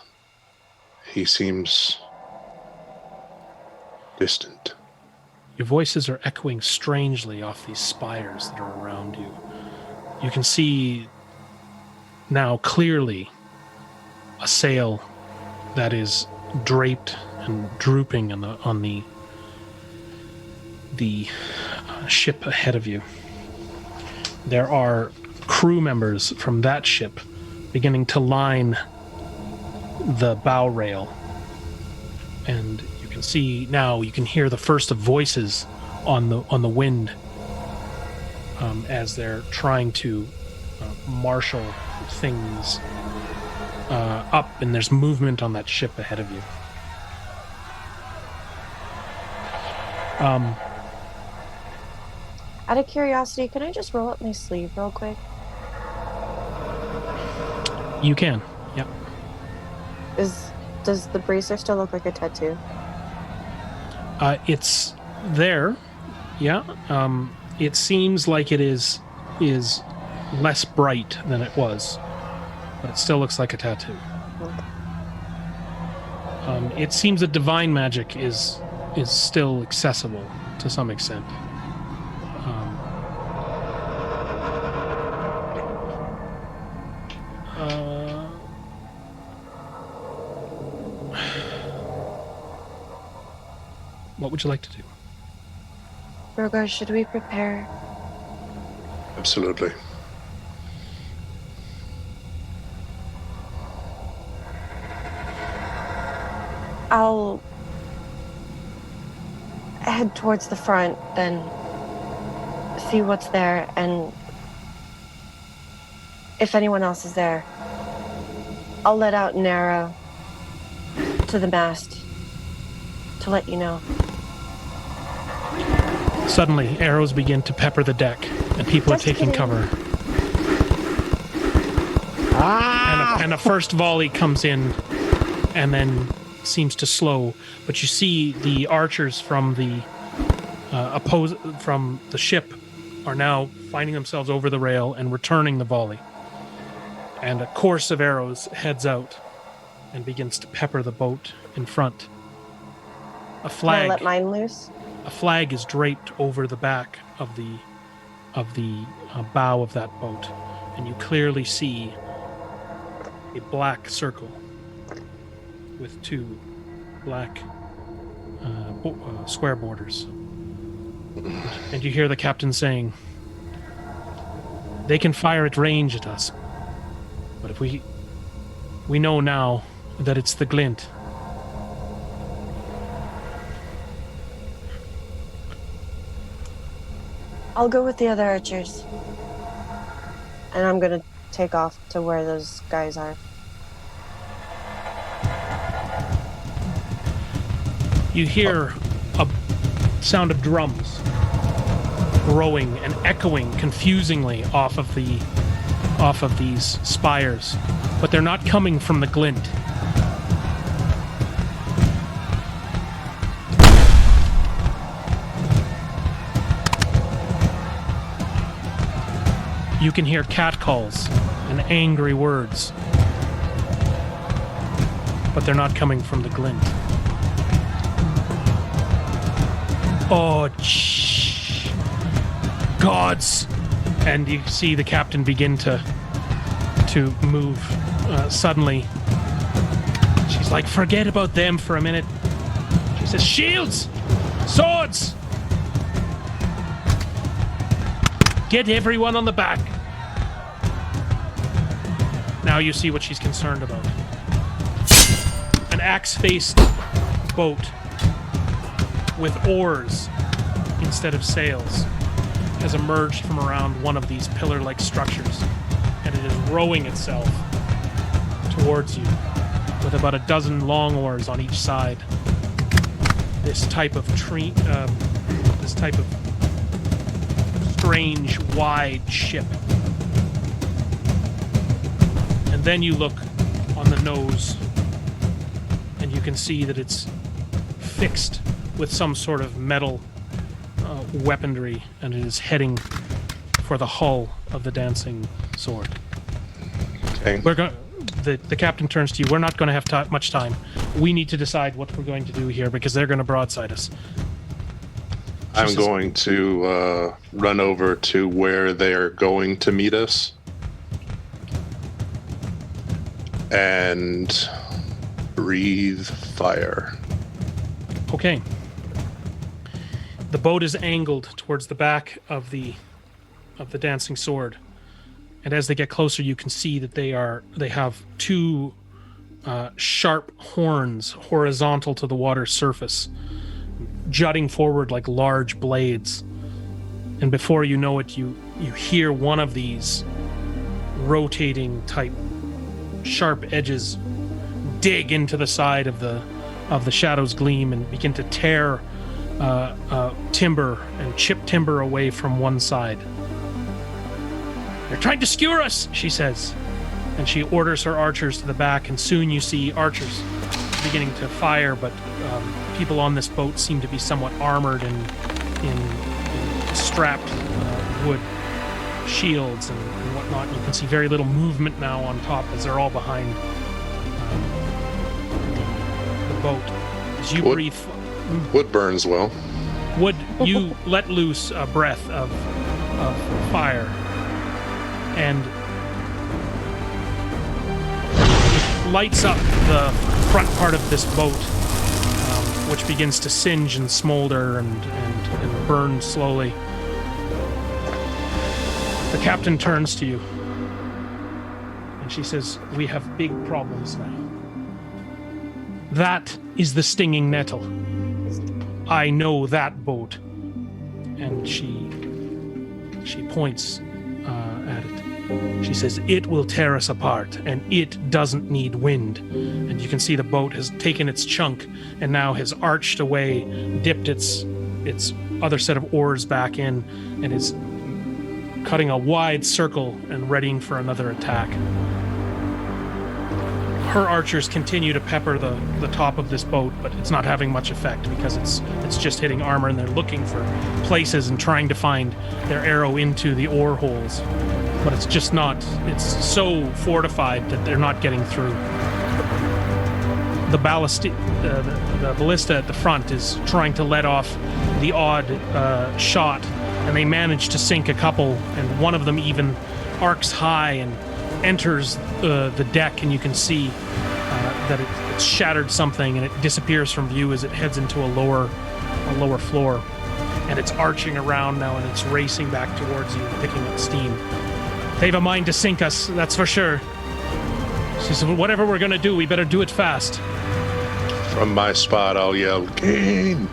he seems distant. Your voices are echoing strangely off these spires that are around you. You can see now clearly a sail that is draped and drooping on the ship ahead of you. There are crew members from that ship beginning to line the bow rail, and you can see now, you can hear the first of voices on the wind as they're trying to marshal things up, and there's movement on that ship ahead of you. Out of curiosity, can I just roll up my sleeve real quick? You can, yeah. Does the bracer still look like a tattoo? It's there, yeah. It seems like it is less bright than it was, but it still looks like a tattoo. It seems that divine magic is still accessible to some extent. What would you like to do? Rogar, should we prepare? Absolutely. I'll head towards the front, then see what's there, and if anyone else is there, I'll let out an arrow to the mast to let you know. Suddenly, arrows begin to pepper the deck, and people Just are taking kidding. cover. Ah! And a first volley comes in, and then seems to slow. But you see the archers from the from the ship are now finding themselves over the rail and returning the volley. And a course of arrows heads out and begins to pepper the boat in front. A I'll flag. let mine loose. A flag is draped over the back of the bow of that boat, and you clearly see a black circle with two black square borders. And you hear the captain saying, "They can fire at range at us, but if we know now that it's the glint." I'll go with the other archers. And I'm gonna take off to where those guys are. You hear a sound of drums growing and echoing confusingly off of these spires, but they're not coming from the glint. You can hear catcalls and angry words, but they're not coming from the glint. Oh, gods! And you see the captain begin to move suddenly. She's like, "Forget about them for a minute." She says, "Shields! Swords! Get everyone on the back." Now you see what she's concerned about. An axe-faced boat with oars instead of sails has emerged from around one of these pillar-like structures, and it is rowing itself towards you with about a dozen long oars on each side. This type of strange, wide ship. And then you look on the nose, and you can see that it's fixed with some sort of metal weaponry, and it is heading for the hull of the dancing sword. Okay. We're going. The captain turns to you. We're not going to have much time. We need to decide what we're going to do here because they're going to broadside us. I'm says- going to run over to where they're going to meet us and breathe fire. Okay. The boat is angled towards the back of the dancing sword, and as they get closer, you can see that they have two sharp horns horizontal to the water's surface, jutting forward like large blades. And before you know it, you hear one of these rotating type sharp edges dig into the side of the Shadow's Gleam and begin to tear timber and chip timber away from one side. "They're trying to skewer us," she says, and she orders her archers to the back, and soon you see archers beginning to fire, but people on this boat seem to be somewhat armored in strapped wood shields and whatnot. You can see very little movement now on top as they're all behind the boat. As you Wood. breathe Wood burns well. wood, you let loose a breath of fire, and it lights up the front part of this boat, which begins to singe and smolder and burn slowly. The captain turns to you, and she says, "We have big problems now. That is the Stinging Nettle. I know that boat." And she points at it. She says, "It will tear us apart, and it doesn't need wind." And you can see the boat has taken its chunk and now has arched away, dipped its other set of oars back in, and is cutting a wide circle and readying for another attack. Her archers continue to pepper the top of this boat, but it's not having much effect because it's just hitting armor, and they're looking for places and trying to find their arrow into the oar holes. But it's just not, it's so fortified that they're not getting through. The ballista at the front is trying to let off the odd shot, and they manage to sink a couple, and one of them even arcs high and enters the deck, and you can see that it's shattered something, and it disappears from view as it heads into a lower floor, and it's arching around now, and it's racing back towards you, picking up steam. They have a mind to sink us, that's for sure. She says, "Whatever we're gonna do, we better do it fast." From my spot, I'll yell, "Gain!"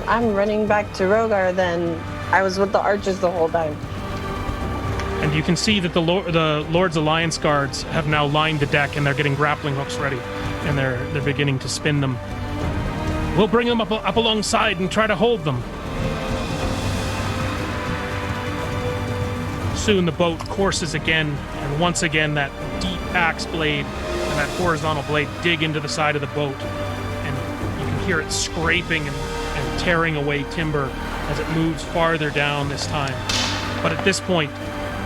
I'm running back to Rogar then. I was with the archers the whole time. And you can see that the Lord's Alliance guards have now lined the deck, and they're getting grappling hooks ready, and they're beginning to spin them. "We'll bring them up alongside and try to hold them." Soon the boat courses again, and once again that deep axe blade and that horizontal blade dig into the side of the boat, and you can hear it scraping and tearing away timber as it moves farther down this time. But at this point,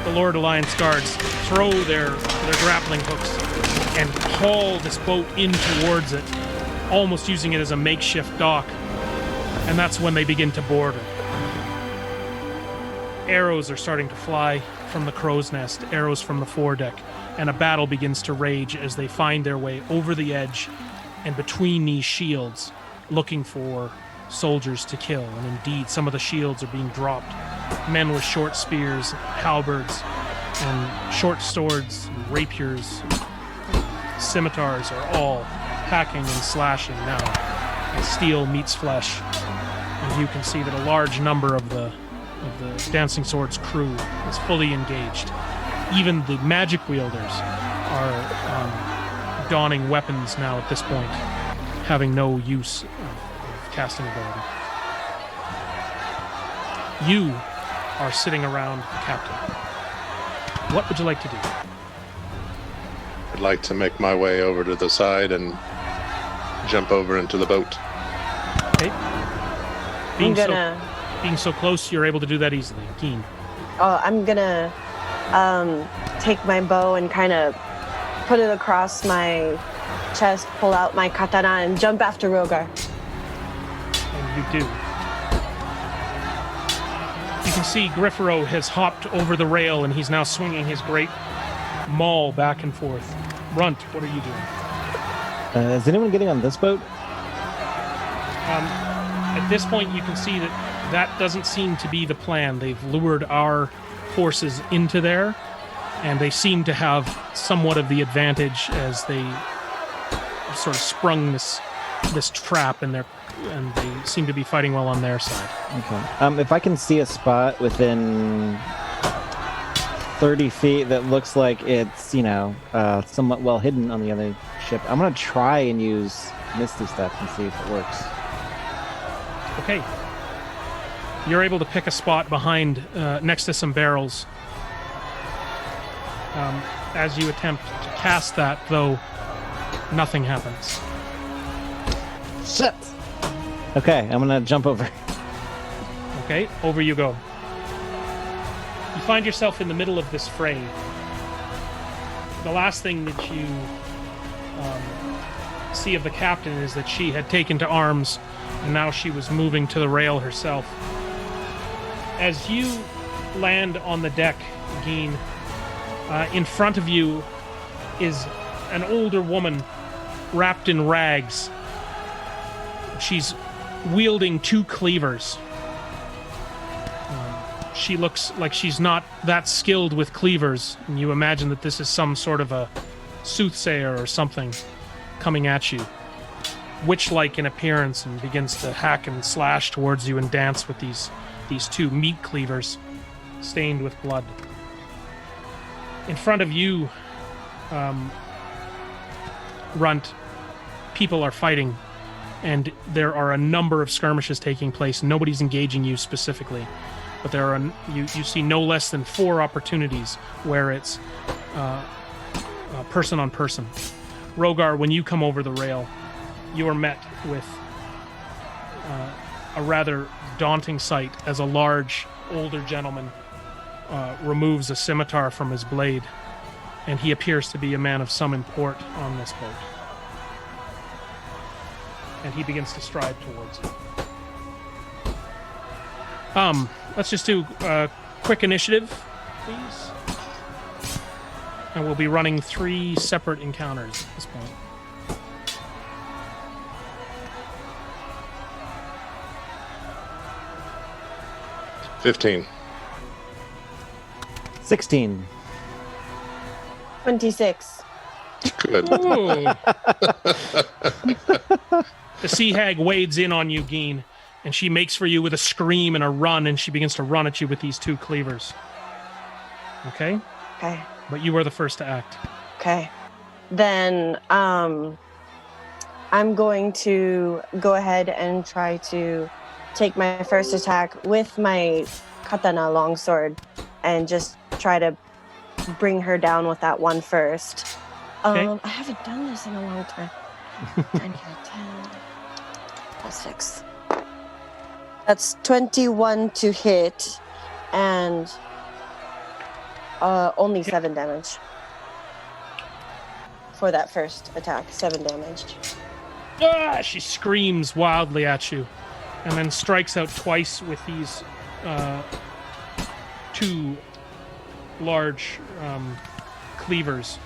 the Lord Alliance guards throw their grappling hooks and haul this boat in towards it, almost using it as a makeshift dock. And that's when they begin to board it. Arrows are starting to fly from the crow's nest, arrows from the foredeck, and a battle begins to rage as they find their way over the edge and between these shields, looking for soldiers to kill. And indeed, some of the shields are being dropped. Men with short spears, halberds, and short swords, and rapiers, scimitars are all hacking and slashing now as steel meets flesh. And you can see that a large number of the Dancing Sword's crew is fully engaged. Even the magic wielders are donning weapons now at this point, having no use of casting ability. You are sitting around the captain. What would you like to do? I'd like to make my way over to the side and jump over into the boat. Okay. Being so close, you're able to do that easily. Keen. I'm gonna take my bow and kind of put it across my chest, pull out my katana, and jump after Rogar. And you do. You can see Griffaro has hopped over the rail and he's now swinging his great maul back and forth. Runt, what are you doing? Is anyone getting on this boat? At this point, you can see that doesn't seem to be the plan. They've lured our forces into there, and they seem to have somewhat of the advantage as they sort of sprung this trap, and they seem to be fighting well on their side. Okay. If I can see a spot within 30 feet that looks like it's, somewhat well hidden on the other ship, I'm going to try and use Misty Step and see if it works. Okay. You're able to pick a spot behind, next to some barrels. As you attempt to cast that, though, nothing happens. Shit! Okay, I'm going to jump over. Okay, over you go. You find yourself in the middle of this fray. The last thing that you see of the captain is that she had taken to arms, and now she was moving to the rail herself. As you land on the deck, Geen, in front of you is an older woman wrapped in rags. She's wielding two cleavers. She looks like she's not that skilled with cleavers, and you imagine that this is some sort of a soothsayer or something coming at you. Witch-like in appearance, and begins to hack and slash towards you and dance with these two meat cleavers stained with blood. In front of you, Runt, people are fighting, and there are a number of skirmishes taking place. Nobody's engaging you specifically, but there are you see no less than 4 opportunities where it's person on person. Rogar, when you come over the rail, you are met with a rather daunting sight as a large, older gentleman removes a scimitar from his blade, and he appears to be a man of some import on this boat. And he begins to stride towards you. Let's just do a quick initiative, please. And we'll be running 3 separate encounters at this point. $15. 16. 26. Good. Ooh. The sea hag wades in on you, Geen, and she makes for you with a scream and a run, and she begins to run at you with these 2 cleavers. Okay? Okay. But you were the first to act. Okay. Then I'm going to go ahead and try to take my first attack with my katana longsword and just try to bring her down with that one first. Okay. I haven't done this in a long time. 10 plus 6. That's 21 to hit and only 7 damage for that first attack. 7 damage. Ah! She screams wildly at you, and then strikes out twice with these 2 large cleavers.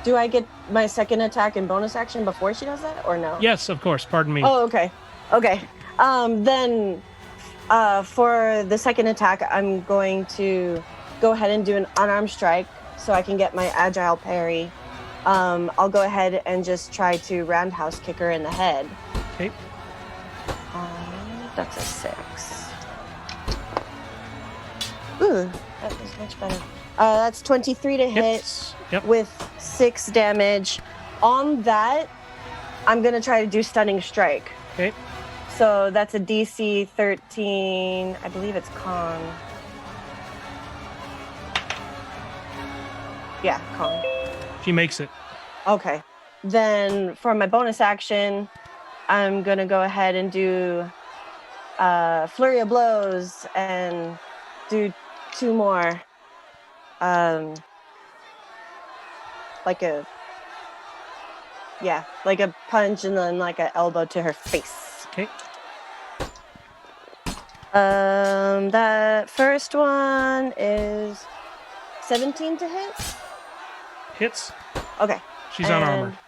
Do I get my second attack and bonus action before she does that, or no? Yes, of course. Pardon me. Oh, okay. Okay. Then for the second attack, I'm going to go ahead and do an unarmed strike so I can get my agile parry. I'll go ahead and just try to roundhouse kick her in the head. Okay. That's a 6. Ooh, that is much better. That's 23 to hit Hits. Yep. with 6 damage. On that, I'm going to try to do stunning strike. Okay. So that's a DC 13. I believe it's con. Yeah, con. She makes it. Okay. Then for my bonus action, I'm going to go ahead and do Flurry of Blows and do 2 more like a punch and then like an elbow to her face. Okay. That first one is 17 to hit. Hits. Okay. She's And- unarmored.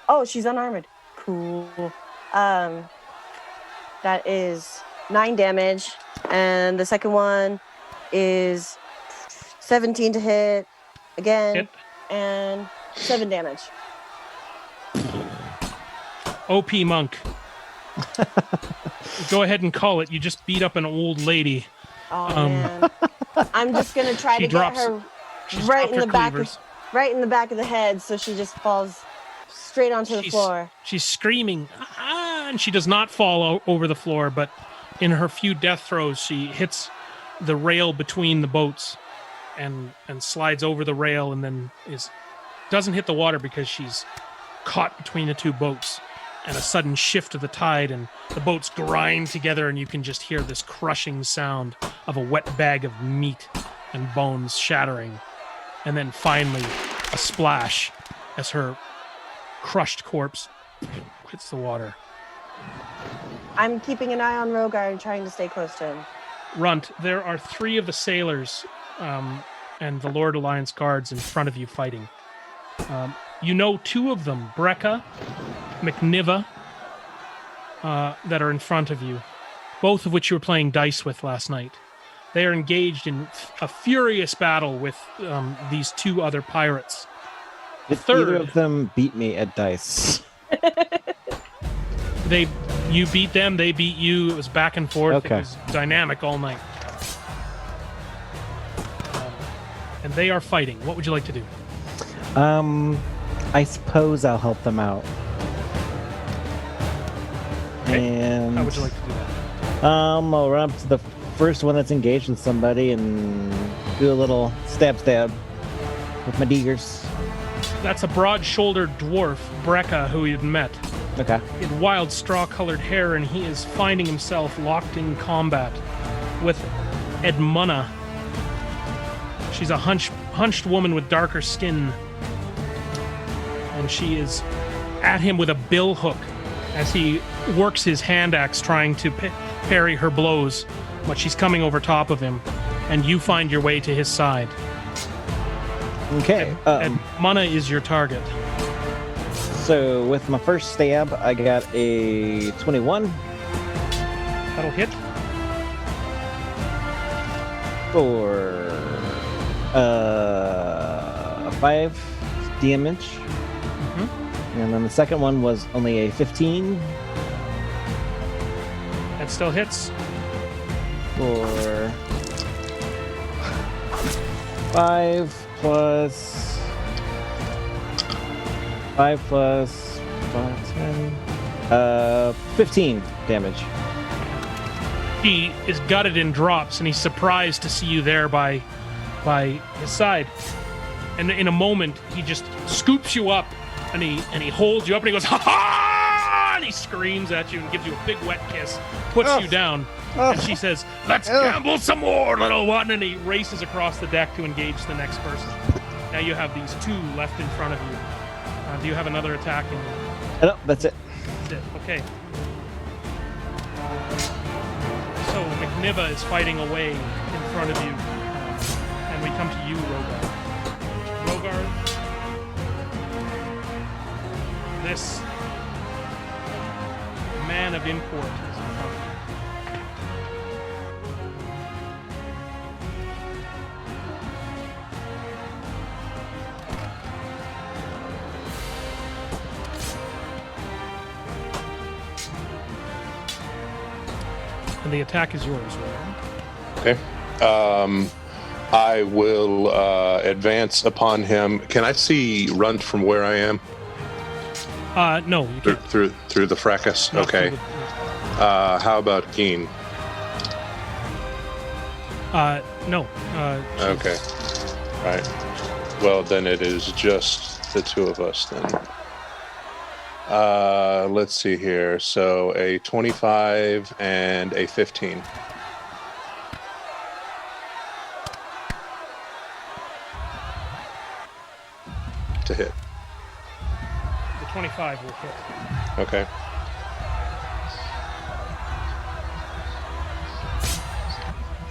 Oh, she's unarmored. Cool. That is 9 damage, and the second one is 17 to hit again, Hit. and 7 damage. OP monk. Go ahead and call it. You just beat up an old lady. Oh man. I'm just gonna try She to drops- get her She's right dropped in her the back, cleavers. right in the back of the head, so she just falls straight onto the floor. She's screaming, ah, and she does not fall over the floor, but in her few death throes, she hits the rail between the boats and slides over the rail, and then doesn't hit the water because she's caught between the two boats. And a sudden shift of the tide, and the boats grind together, and you can just hear this crushing sound of a wet bag of meat and bones shattering. And then finally, a splash as her crushed corpse hits the water. I'm keeping an eye on Rogar and trying to stay close to him. Runt, there are 3 of the sailors and the Lord Alliance guards in front of you fighting. You know 2 of them, Brecca, McNiva, that are in front of you, both of which you were playing dice with last night. They are engaged in a furious battle with these 2 other pirates. Did Third. either of them beat me at dice? You beat them, they beat you. It was back and forth. Okay. It was dynamic all night. And they are fighting. What would you like to do? I suppose I'll help them out. Okay. And How would you like to do that? I'll run up to the first one that's engaged with somebody and do a little stab with my daggers. That's a broad-shouldered dwarf, Brecca, who you'd met. Okay. He had wild straw-colored hair, and he is finding himself locked in combat with Edmuna. She's a hunched woman with darker skin, and she is at him with a bill hook as he works his hand axe trying to parry her blows, but she's coming over top of him, and you find your way to his side. Okay. Edmuna is your target. So with my first stab, I got a 21 That'll hit. for 5 damage. And then the second one was only a 15 That still hits. for 5 plus 5 plus 5, 10, 15 damage. He is gutted and drops, and he's surprised to see you there by his side. And in a moment, he just scoops you up, and he holds you up, and he goes, "Ha ha!" And he screams at you and gives you a big wet kiss, puts you down, and she says, "Let's gamble some more, little one." And he races across the deck to engage the next person. Now you have these 2 left in front of you. Do you have another attack in you? No, that's it. That's it. Okay. So McNiva is fighting away in front of you, and we come to you, Rogar. Rogar, this man of import is in front of you. And the attack is yours, Rogar. Okay. I will advance upon him. Can I see Runt from where I am? No, you can't. Through the fracas? Not Okay. through the- How about Geen? No. Okay. Right. Well, then it is just the 2 of us then. Let's see here. So a 25 and a 15. to hit. The 25 will hit. Okay.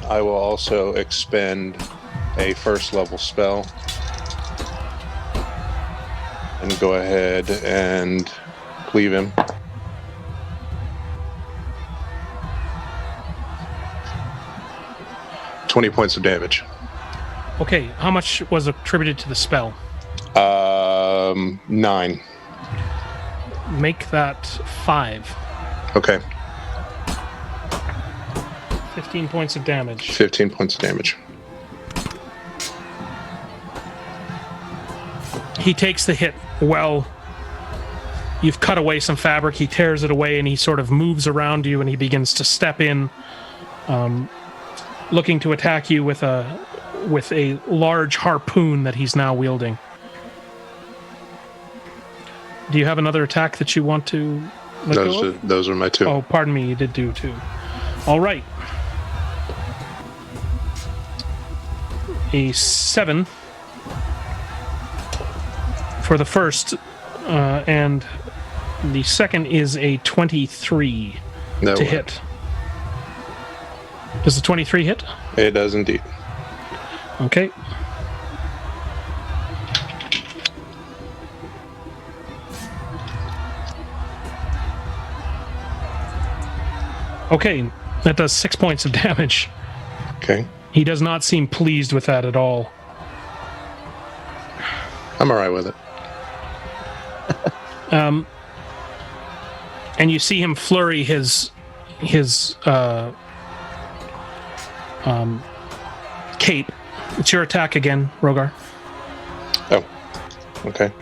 I will also expend a first level spell and go ahead and cleave him. $20 points of damage. Okay, how much was attributed to the spell? 9. Make that 5. Okay, 15 points of damage. 15 points of damage. He takes the hit well. You've cut away some fabric. He tears it away, and he sort of moves around you, and he begins to step in, looking to attack you with a large harpoon that he's now wielding. Do you have another attack that you want to let go of? Those are my 2. Oh, pardon me, you did do 2. All right. A 7 for the first, and the second is a 23 That to will hit. Does the 23 hit? It does indeed. Okay. Okay, that does 6 points of damage. Okay. He does not seem pleased with that at all. I'm alright with it. And you see him flurry his cape. It's your attack again, Rogar. Oh. Okay.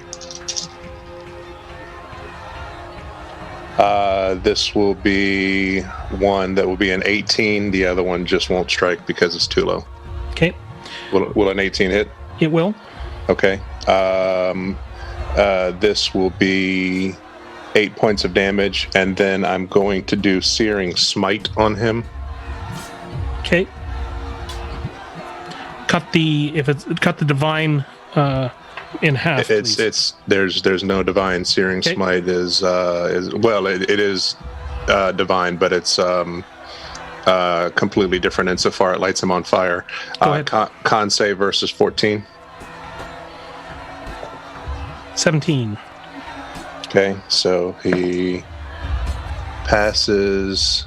This will be one that will be an 18. The other one just won't strike because it's too low. Okay, Will an 18 hit? it will. Okay. This will be 8 points of damage, and then I'm going to do Searing Smite on him. Okay. Cut the divine in half. please. There's no divine. Searing Okay. Smite is well, it is divine, but it's completely different insofar it lights him on fire. Go ahead. Con save versus 14. 17. Okay, so he passes.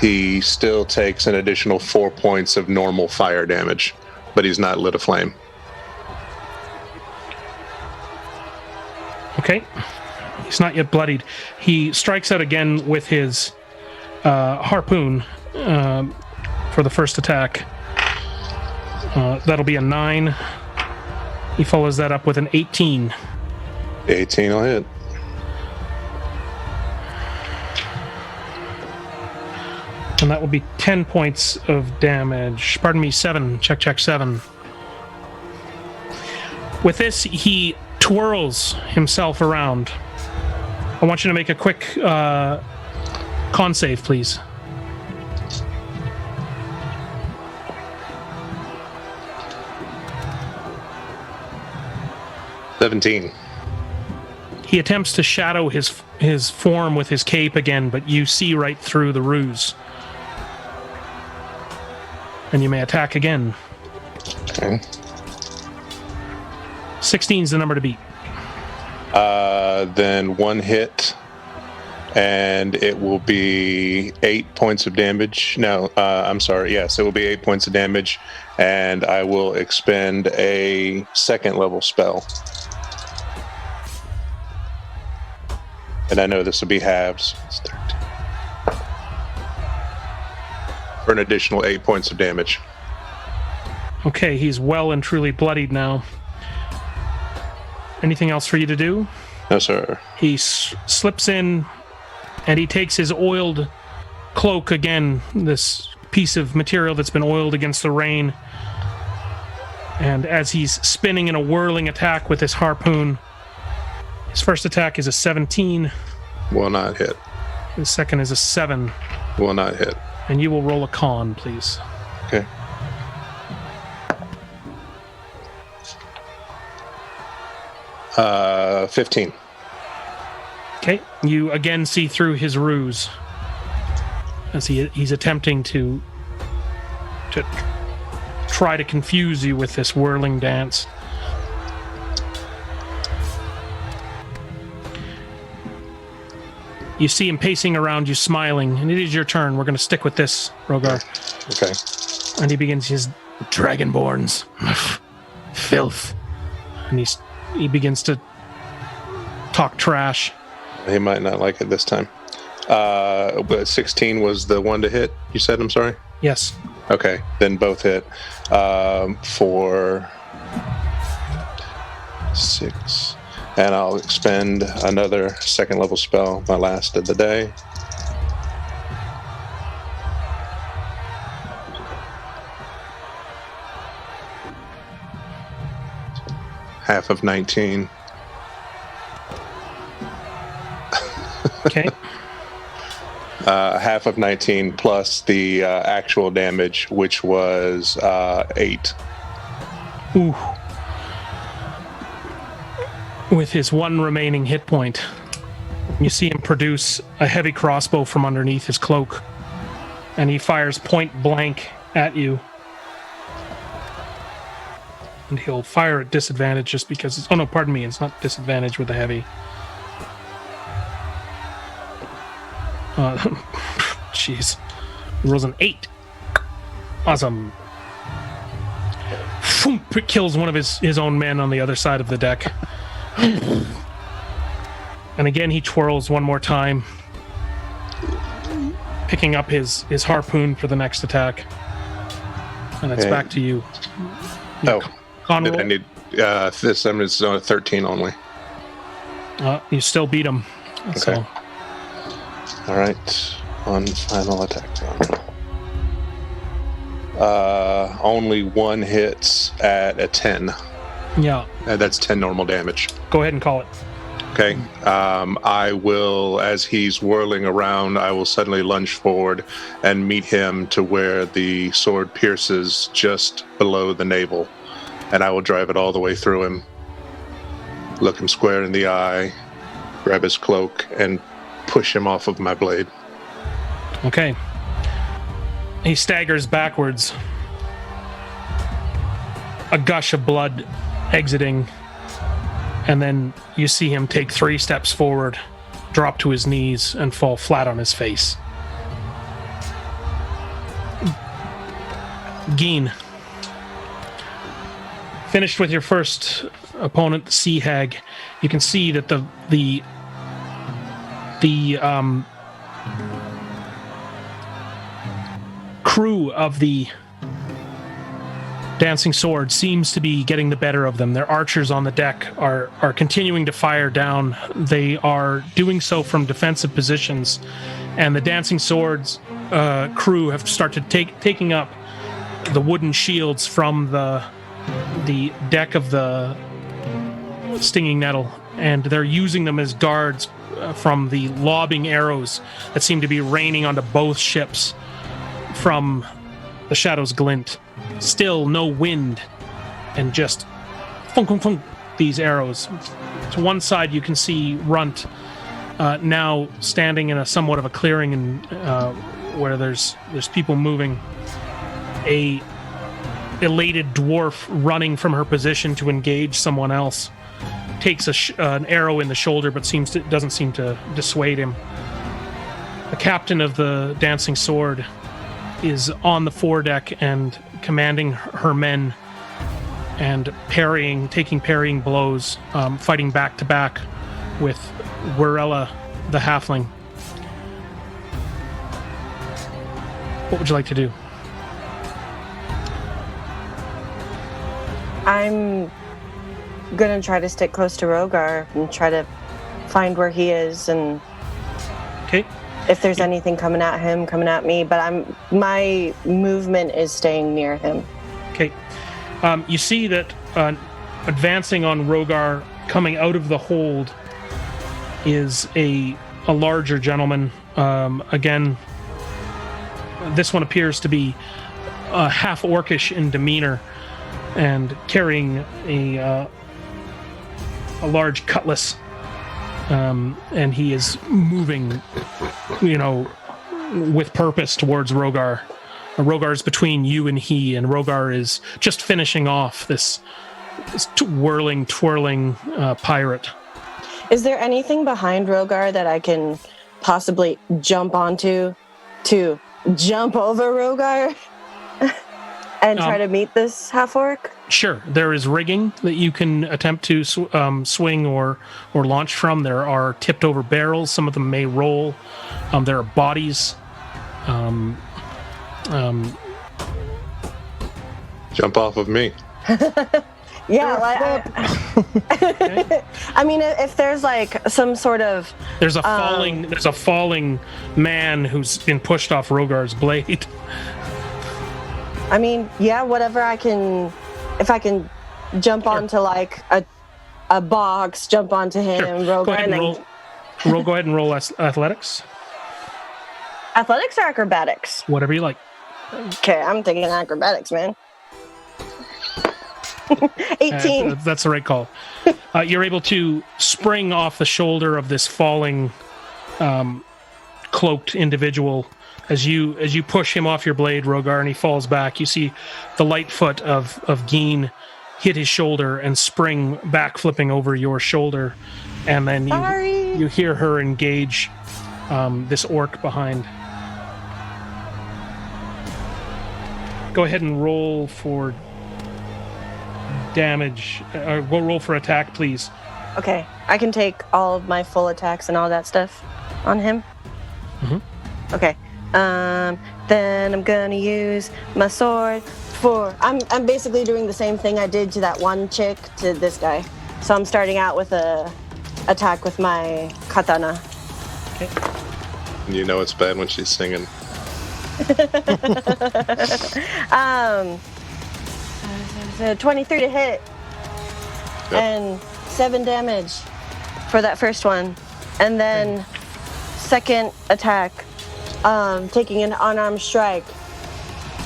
He still takes an additional 4 points of normal fire damage, but he's not lit aflame. Okay. He's not yet bloodied. He strikes out again with his harpoon for the first attack. That'll be a 9. He follows that up with an 18. 18 will hit. And that will be 10 points of damage. Pardon me, 7. Check 7. With this, he twirls himself around. I want you to make a quick con save, please. $17. He attempts to shadow his form with his cape again, but you see right through the ruse. And you may attack again. Okay. 16 is the number to beat. Then one hit, and it will be 8 points of damage. No, I'm sorry. Yes, it will be 8 points of damage, and I will expend a second level spell. And I know this will be halves. It's 13. For an additional 8 points of damage. Okay, he's well and truly bloodied now. Anything else for you to do? No, sir. He slips in, and he takes his oiled cloak again, this piece of material that's been oiled against the rain. And as he's spinning in a whirling attack with his harpoon, his first attack is a 17. Will not hit. His second is a 7. Will not hit. And you will roll a con, please. Okay. 15. Okay, you again see through his ruse as he's attempting to try to confuse you with this whirling dance. You see him pacing around you, smiling, and it is your turn. We're going to stick with this, Rogar. Okay. And he begins his Dragonborns, filth, and he begins to talk trash. He might not like it this time. But 16 was the one to hit, you said? I'm sorry? Yes. Okay, then both hit. For 6. And I'll expend another second level spell, my last of the day. Half of 19. Okay. Half of 19 plus the actual damage, which was 8. Ooh. With his one remaining hit point, you see him produce a heavy crossbow from underneath his cloak, and he fires point blank at you. And he'll fire at disadvantage just because it's... Oh, no, pardon me. It's not disadvantage with the heavy. Jeez. He rolls an 8. Awesome. It kills one of his own men on the other side of the deck. And again, he twirls one more time, picking up his harpoon for the next attack. And it's back to you. Oh, Con roll. I need this time it's 13 only. You still beat him. Okay. So, All right, one final attack. Only one hits at a 10. yeah, That's 10 normal damage. go ahead and call it. Okay. I will, as he's whirling around, I will suddenly lunge forward and meet him to where the sword pierces just below the navel. And I will drive it all the way through him, look him square in the eye, grab his cloak, and push him off of my blade. Okay. He staggers backwards, a gush of blood exiting, and then you see him take 3 steps forward, drop to his knees, and fall flat on his face. Geen. Finished with your first opponent, the Sea Hag. You can see that the crew of the Dancing Sword seems to be getting the better of them. Their archers on the deck are continuing to fire down. They are doing so from defensive positions, and the Dancing Sword's crew have started taking up the wooden shields from the deck of the Stinging Nettle, and they're using them as guards from the lobbing arrows that seem to be raining onto both ships from the Shadow's Glint. Still no wind, and just funk, funk, funk, these arrows. To one side you can see Runt now standing in a somewhat of a clearing, and where there's people moving. A elated dwarf running from her position to engage someone else takes an arrow in the shoulder, but doesn't seem to dissuade him. The captain of the Dancing Sword is on the foredeck and commanding her men and taking parrying blows, fighting back to back with Wirella the halfling. What would you like to do? I'm gonna try to stick close to Rogar and try to find where he is, and Okay. if there's anything coming at him, coming at me, but my movement is staying near him. Okay. You see that advancing on Rogar, coming out of the hold, is a larger gentleman. Again, this one appears to be half orcish in demeanor and carrying a large cutlass, and he is moving, with purpose towards Rogar. Rogar is between you and he, and Rogar is just finishing off this twirling pirate. Is there anything behind Rogar that I can possibly jump onto to jump over Rogar and try to meet this half-orc? Sure, there is rigging that you can attempt to swing or launch from. There are tipped over barrels. Some of them may roll. There are bodies. Jump off of me. Yeah, I mean, if there's like some sort of there's a falling man who's been pushed off Rogar's blade. I mean, yeah, whatever I can, if I can jump onto like a box, jump onto him, Sure. Rogar, and then Go ahead and roll athletics. Athletics or acrobatics? Whatever you like. Okay, I'm thinking acrobatics, man. 18. That's the right call. You're able to spring off the shoulder of this falling, cloaked individual. As you push him off your blade, Rogar, and he falls back, you see the light foot of Geen hit his shoulder and spring back, flipping over your shoulder. And then you hear her engage this orc behind. Go ahead and roll for damage. Go roll for attack, please. Okay, I can take all of my full attacks and all that stuff on him. Mm-hmm. Okay. Then I'm gonna use my sword for. I'm basically doing the same thing I did to that one chick to this guy. So I'm starting out with a attack with my katana. Okay. You know it's bad when she's singing. 23 to hit. Yep. And 7 damage for that first one, and then second attack, taking an unarmed strike,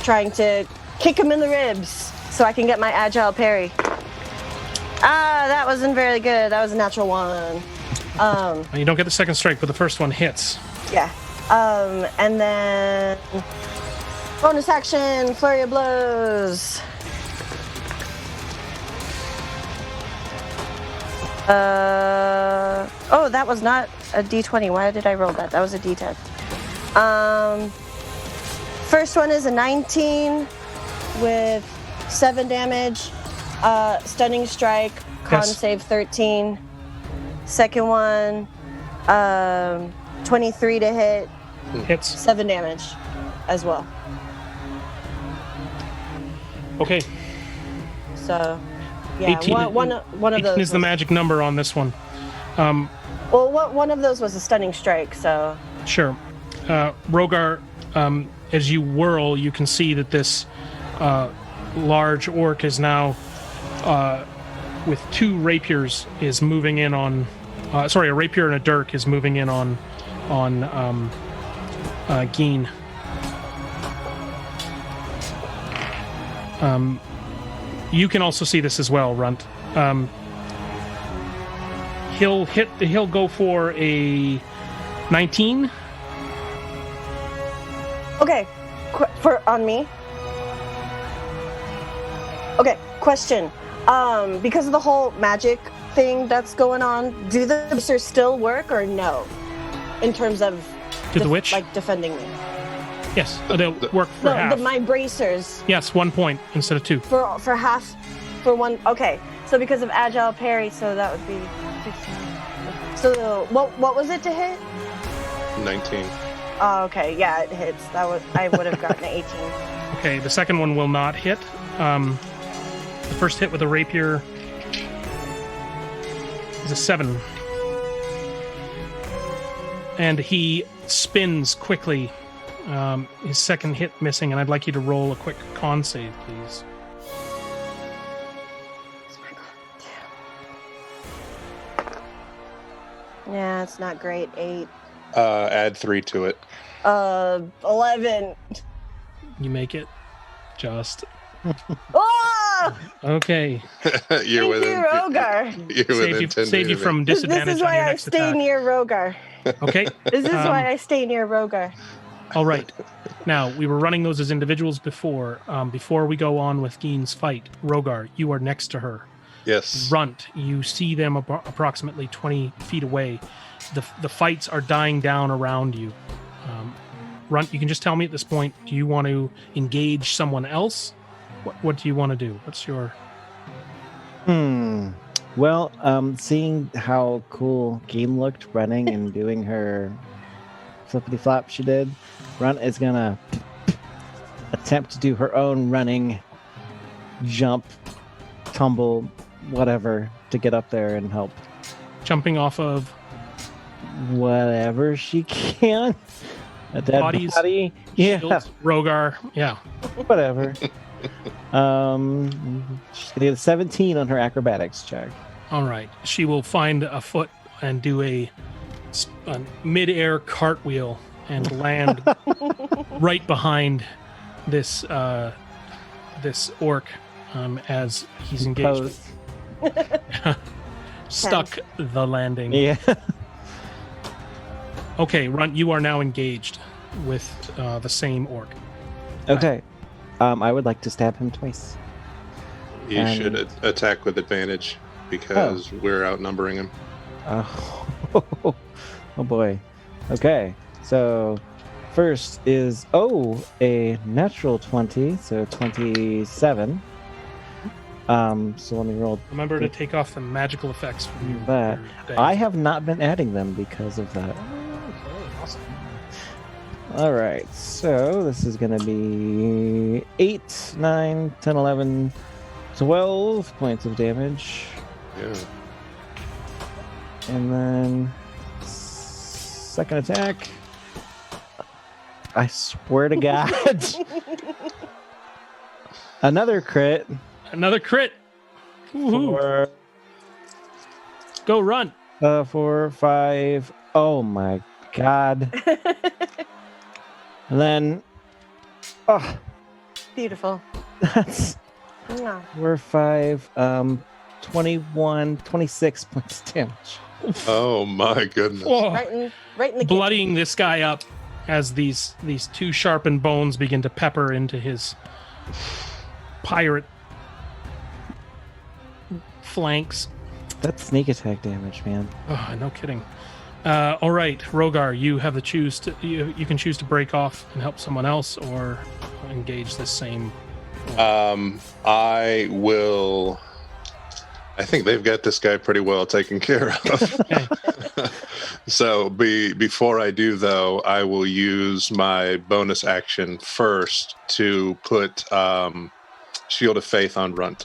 trying to kick him in the ribs so I can get my agile parry. That wasn't very good. That was a natural 1. You don't get the second strike, but the first one hits. Yeah. And then bonus action, flurry of blows. That was not a D20. Why did I roll that? That was a D10. First one is a 19 with 7 damage. Stunning strike, con save 13. Second one, 23 to hit. Hits. 7 damage as well. Okay. So, yeah, 18, one of those is the magic number on this one. One of those was a stunning strike, so... Sure. Rogar, as you whirl, you can see that this large orc is now, with 2 rapiers, is moving in on... a rapier and a dirk is moving in on Geen. You can also see this as well, Runt. He'll go for a 19. Okay, on me. Okay, question. Because of the whole magic thing that's going on, do the bracers still work or no? In terms of the witch? Like defending me. Yes, they'll work for half. My bracers. Yes, 1 point instead of 2. For half, for 1. Okay, so because of agile parry, so that would be 15. So what was it to hit? 19. Oh, okay, yeah, it hits. I would have gotten an 18. Okay, the second one will not hit. The first hit with a rapier is a 7. And he spins quickly. His second hit missing, and I'd like you to roll a quick con save, please. Yeah, it's not great. 8. Add 3 to it. 11. You make it. Just. Oh! Okay. You're Thank you, Rogar. You're within 10 Saved you feet of from This disadvantage is on why your I next stay attack. near Rogar. Okay. This is Um, why I stay near Rogar. All right. Now, we were running those as individuals before. Before we go on with Gein's fight, Rogar, you are next to her. Yes. Runt, you see them approximately 20 feet away. The fights are dying down around you. Runt, you can just tell me at this point, do you want to engage someone else? What do you want to do? What's your... Well, seeing how cool Game looked running and doing her flippity flop she did, Runt is gonna attempt to do her own running, jump, tumble, whatever, to get up there and help Jumping off of... whatever she can. A dead Bodies, body, yeah, shields, Rogar, yeah. whatever. She's gonna get a 17 on her acrobatics check. All right. She will find a foot and do a mid-air cartwheel and land right behind this this orc as he's engaged. Pose. Stuck the landing. Yeah. Okay, Runt, you are now engaged with the same orc. Okay. I would like to stab him twice. You And- should attack with advantage because we're outnumbering him. Oh, oh boy. Okay. So first is a natural 20, so 27. So let me roll. Remember to take off the magical effects from your But dice. I have not been adding them because of that. Okay, awesome. All right. So this is going to be 8, 9, 10, 11, 12 points of damage. Yeah. And then second attack. I swear to God. Another crit Another crit. Woohoo. for Go Runt. 4, 5. Oh my God. And then, oh, Beautiful. that's Mwah. 4, 5, 21, 26 points of damage. Oh my goodness. Oh, Right in the kidney. bloodying this guy up as these two sharpened bones begin to pepper into his pirate flanks. That's sneak attack damage, man. Oh, no kidding. All right, Rogar, you have the choose to you can choose to break off and help someone else or engage this same. I will. I think they've got this guy pretty well taken care of. Okay. So before I do, though, I will use my bonus action first to put Shield of Faith on Runt.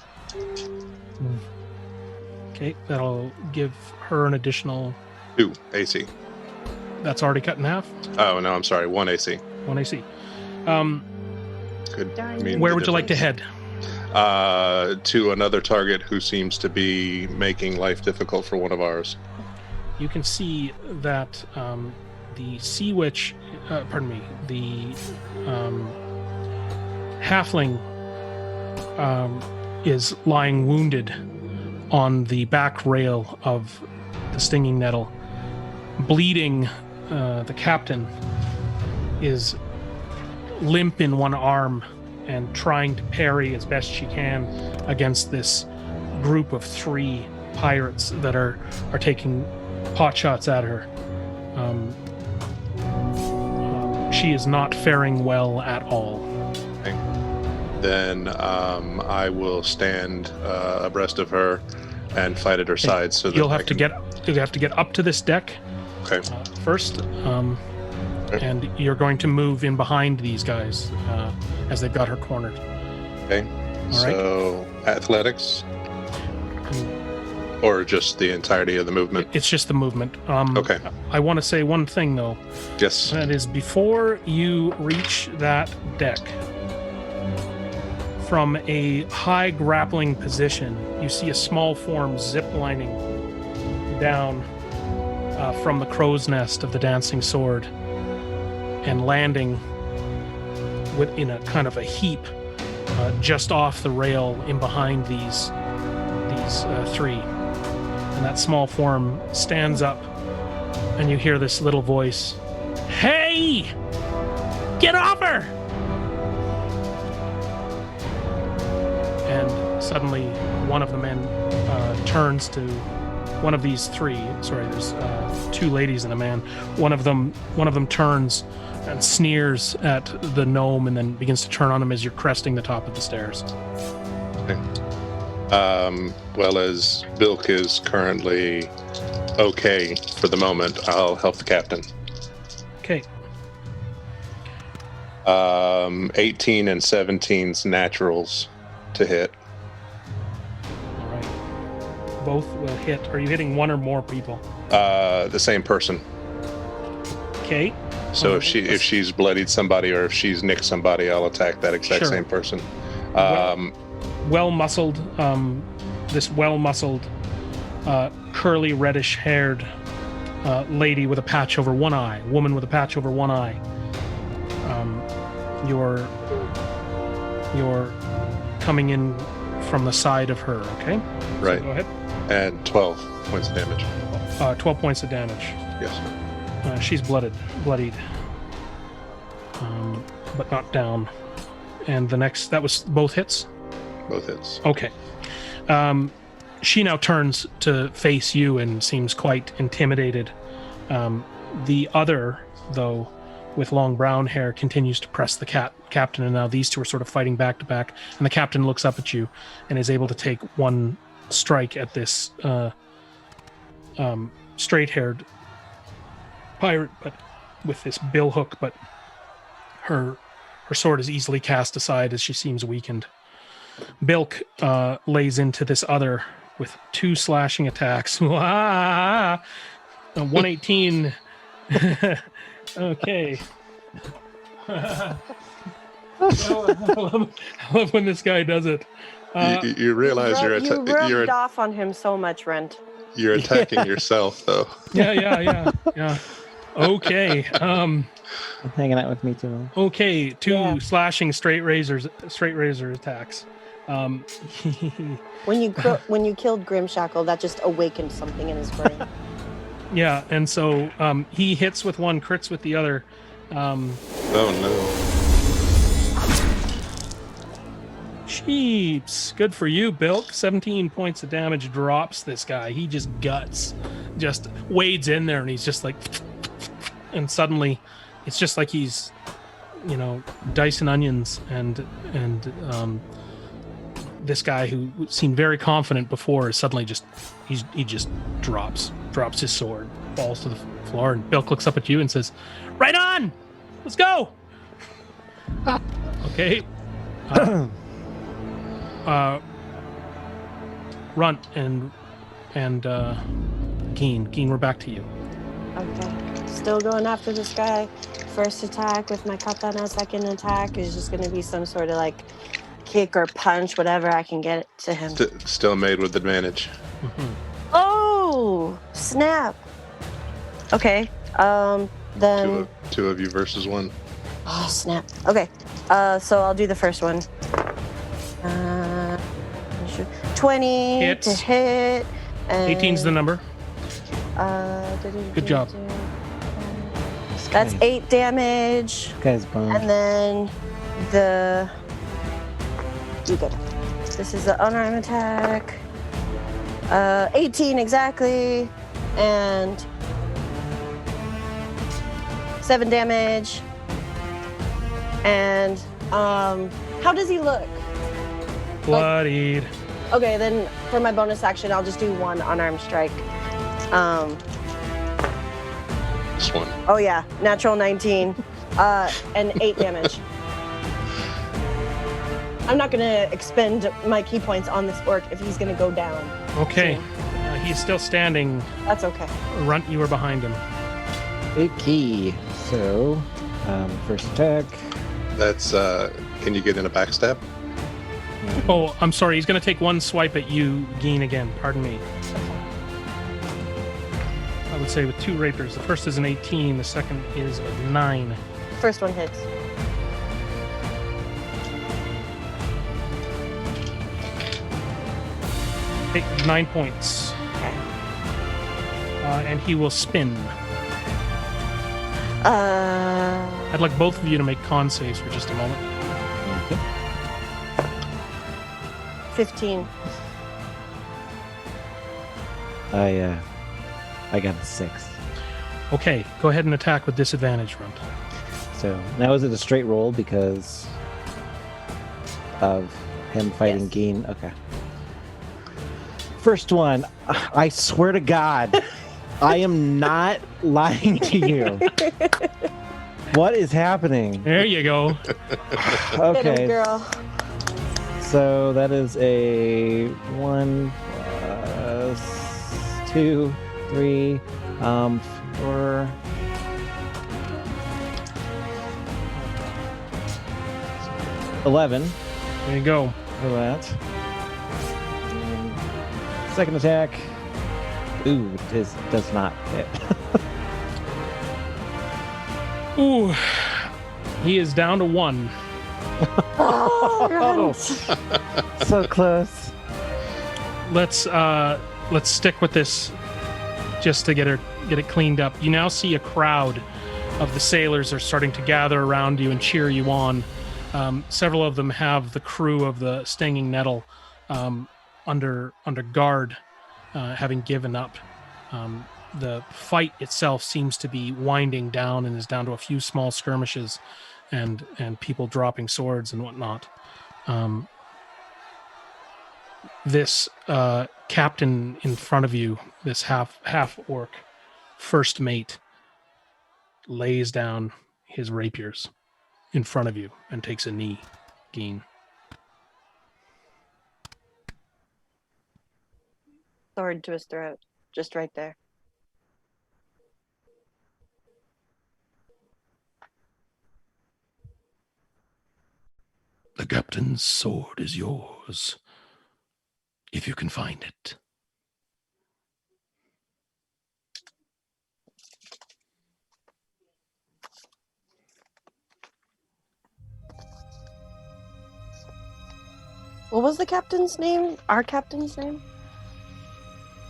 Okay, that'll give her an additional. 2 AC. That's already cut in half. Oh no, I'm sorry, 1 AC. 1 AC. Could Darn. mean Where the would you like to difference. head? To another target who seems to be making life difficult for one of ours. You can see that the sea witch, the halfling is lying wounded on the back rail of the stinging nettle. Bleeding, the captain is limp in one arm and trying to parry as best she can against this group of 3 pirates that are taking pot shots at her. She is not faring well at all. Then I will stand abreast of her and fight at her side. So that You'll I have to can- get up to this deck Okay. first, Okay. and you're going to move in behind these guys as they've got her cornered. Okay. All right. So athletics, or just the entirety of the movement. It's just the movement. Okay. I want to say one thing though. Yes. That is, before you reach that deck, from a high grappling position, you see a small form ziplining down from the crow's nest of the dancing sword and landing in a kind of a heap just off the rail in behind these three. And that small form stands up, and you hear this little voice, "Hey! Get off her!" And suddenly one of the men turns to one of these three. Sorry, there's two ladies and a man. One of them turns and sneers at the gnome and then begins to turn on him as you're cresting the top of the stairs. Well, as Bilk is currently okay for the moment, I'll help the captain. Okay. 18 and 17's naturals to hit. All right. Both will hit. Are you hitting one or more people? The same person. Okay. So if she's bloodied somebody or if she's nicked somebody, I'll attack that exact Sure. same person. Well-muscled, this well-muscled, curly, reddish-haired lady with a patch over one eye, woman with a patch over one eye. You're coming in from the side of her, okay? Right. So go ahead. And 12 points of damage. 12 points of damage. Yes. She's bloodied, but not down. And the next, that was both hits? Both hits. Okay. She now turns to face you and seems quite intimidated. The other, though, with long brown hair, continues to press the captain, and now these two are sort of fighting back to back. And the captain looks up at you and is able to take one strike at this straight-haired pirate, but with this bill hook. But her sword is easily cast aside as she seems weakened. Bilk lays into this other with 2 slashing attacks. 118. Okay. I love when this guy does it. You realize You rubbed off on him so much, Rent. you're attacking yourself, though. Yeah. Okay. Been hanging out with me too long. Okay. 2 Yeah. slashing straight razor attacks. When you killed Grimshackle, that just awakened something in his brain. Yeah, and so he hits with one, crits with the other. Oh no. Sheeps. Good for you, Bilk. 17 points of damage drops this guy. He just just wades in there, and he's just like, and suddenly, it's just like he's, dicing onions, and this guy who seemed very confident before is suddenly he just drops his sword, falls to the floor, and Bilk looks up at you and says, "Right on, let's go." Okay. Runt and Geen, we're back to you. Okay. Still going after this guy. First attack with my katana. Second attack is just going to be some sort of like kick or punch, whatever I can get to him. Still made with advantage. Oh, snap. Okay. Then. Two of you versus one. Oh, snap. Okay. So I'll do the first one. 20 Hits. to hit. And, 18's the number. Good job. That's 8 damage. This guy's bomb. And then you good. This is the unarmed attack. 18 exactly. And 7 damage. And how does he look? Bloodied. Okay, then for my bonus action, I'll just do 1 unarmed strike. This one. Oh yeah, natural 19, and 8 damage. I'm not gonna expend my key points on this orc if he's gonna go down. Okay. He's still standing. That's okay. Runt, you were behind him. Big key. So, first attack. That's can you get in a backstab? Oh, I'm sorry. He's going to take 1 swipe at you, Geen, again. Pardon me. I would say with 2 rapiers. The first is an 18. The second is a 9. First one hits. Take 9 points. Okay. And he will spin. Uh, I'd like both of you to make con saves for just a moment. Okay. 15. I got a 6. Okay, go ahead and attack with disadvantage, Runt. So now is it a straight roll because of him fighting Yes. Geen? Okay. First one, I swear to God, I am not lying to you. What is happening? There you go. Hit him, Okay, girl. so that is a 1 plus 2, 3, 4. $11 There you go. for that. Second attack. Ooh, does not hit. Ooh. He is down to 1. Oh, Runt. So close. Let's stick with this just to get it cleaned up. You now see a crowd of the sailors are starting to gather around you and cheer you on. Several of them have the crew of the Stinging Nettle under guard, having given up. The fight itself seems to be winding down and is down to a few small skirmishes and people dropping swords and whatnot. This captain in front of you, this half orc first mate, lays down his rapiers in front of you and takes a knee. Geen. Sword to his throat. Just right there. The captain's sword is yours, if you can find it. What was the captain's name? Our captain's name?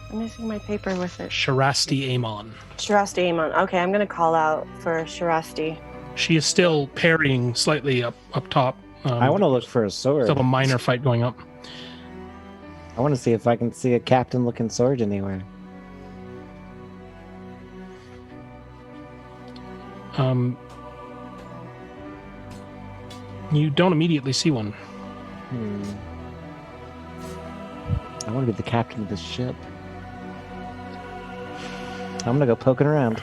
I'm missing my paper with it. Sharasti Amon. Shirasti Amon. Okay, I'm gonna call out for Shirasti. She is still parrying slightly up top. I want to look for a sword. Still have a minor fight going up. I want to see if I can see a captain-looking sword anywhere. You don't immediately see one. I want to be the captain of this ship. I'm gonna go poking around.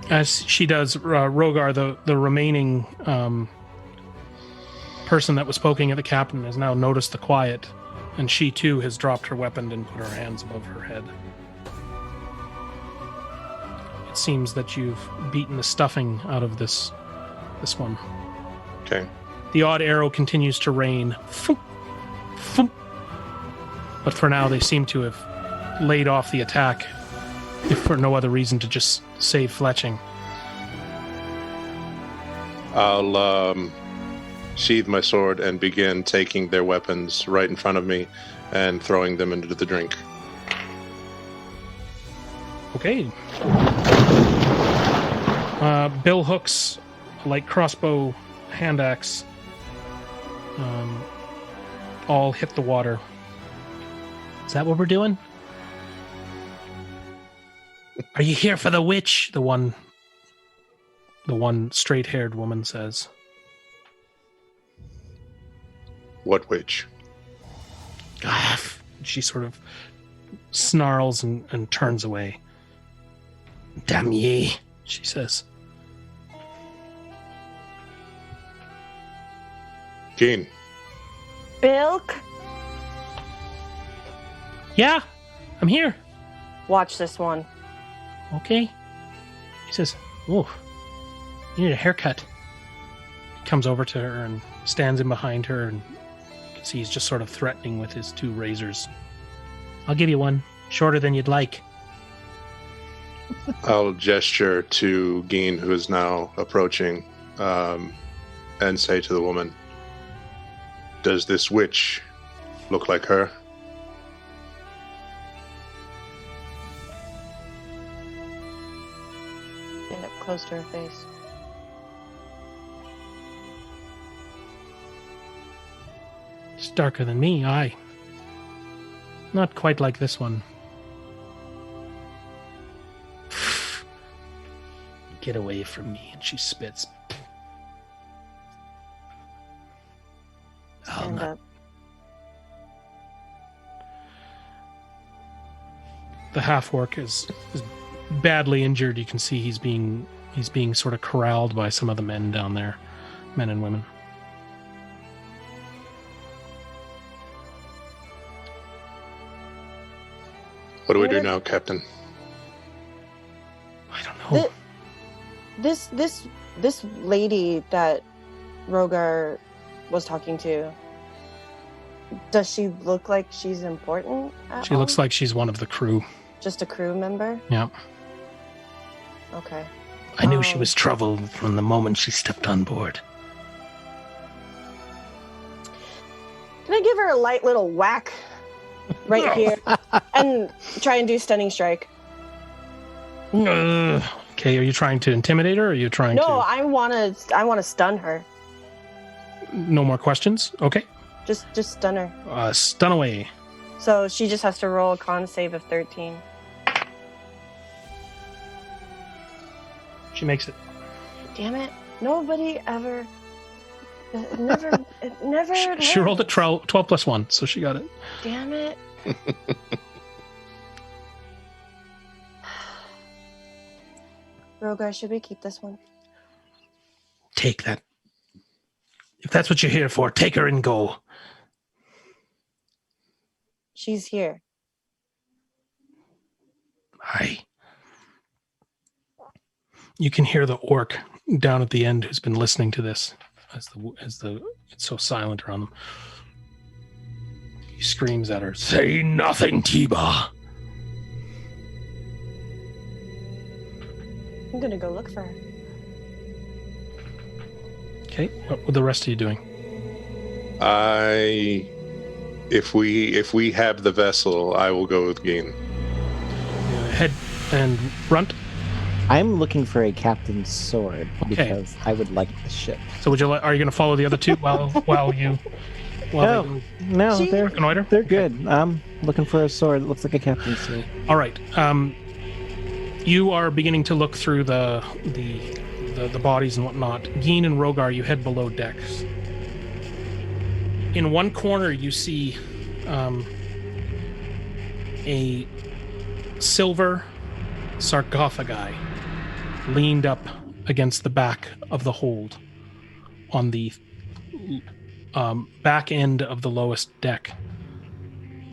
As she does, Rogar, the remaining person that was poking at the captain, has now noticed the quiet, and she too has dropped her weapon and put her hands above her head. It seems that you've beaten the stuffing out of this one. Okay. The odd arrow continues to rain. Foop, foop. But for now, they seem to have laid off the attack, if for no other reason to just save fletching. I'll sheathe my sword and begin taking their weapons right in front of me and throwing them into the drink. Okay. Bill hooks a light crossbow, hand axe. All hit the water. Is that what we're doing? Are you here for the witch? The one straight-haired woman says. What witch? She sort of snarls and turns away. Damn ye, she says. Geen. Bilk, Yeah, I'm here. watch this one. Okay. He says, oh, you need a haircut. He comes over to her and stands in behind her, and you can see he's just sort of threatening with his two razors. I'll give you one, shorter than you'd like. I'll gesture to Geen, who is now approaching, and say to the woman, Does this witch look like her? Stand up close to her face. It's darker than me, aye. Not quite like this one. Get away from me, and she spits. I'll Stand not. up. The half-orc is badly injured. You can see he's being sort of corralled by some of the men down there, men and women. What do we do now, Captain? I don't know. This lady that Rogar was talking to, does she look like she's important at She all? looks like she's one of the crew. Just a crew member? Yeah. Okay. I knew she Oh. was trouble from the moment she stepped on board. Can I give her a light little whack right here and try and do stunning strike? Okay, are you trying to intimidate her, or are you trying No, to... I want to stun her. No more questions? Okay. Just stun her. Stun away. So she just has to roll a con save of 13. She makes it. Damn it. Nobody ever it never She rolled a lands. 12 plus 1, so she got it. Damn it. Rogar, should we keep this one? Take that. If that's what you're here for, take her and go. She's here. Aye. You can hear the orc down at the end who's been listening to this as it's so silent around them. He screams at her, "Say nothing, Tiba." I'm gonna go look for her. Okay, what were the rest of you doing? If we have the vessel, I will go with Geen. Head and Runt. I'm looking for a captain's sword Okay. because I would like the ship. So would you? Are you going to follow the other two while you? While No, no, She- they're reconnoiter? they're good. I'm looking for a sword that looks like a captain's sword. All right. You are beginning to look through the bodies and whatnot. Geen and Rogar, you head below decks. In one corner, you see a silver sarcophagi leaned up against the back of the hold on the back end of the lowest deck.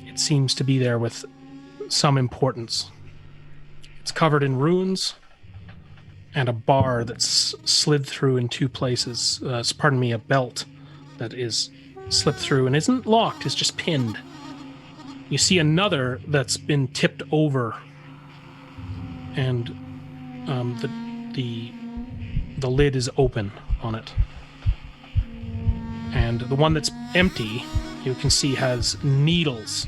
It seems to be there with some importance. It's covered in runes and a bar that's slid through in two places. A belt that is slipped through and isn't locked, it's just pinned. You see another that's been tipped over, and the lid is open on it. And the one that's empty, you can see, has needles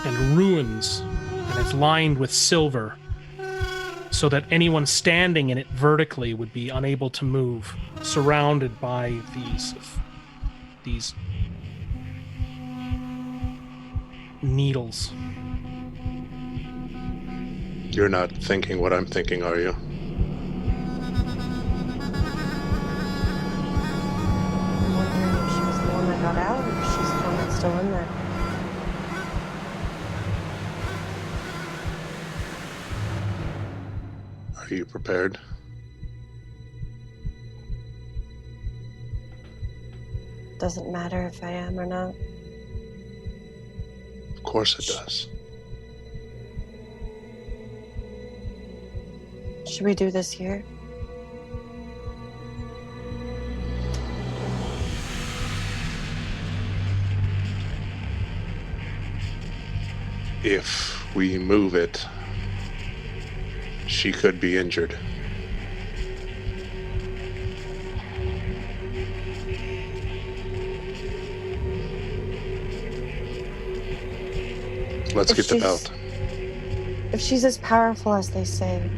and runes, and it's lined with silver, so that anyone standing in it vertically would be unable to move, surrounded by these needles. You're not thinking what I'm thinking, are you? I'm wondering if she was the one that got out or if she's the one that's still in there. Are you prepared? Doesn't matter if I am or not. Of course it does. Should we do this here? If we move it, she could be injured. Let's If get the she's- belt. If she's as powerful as they say,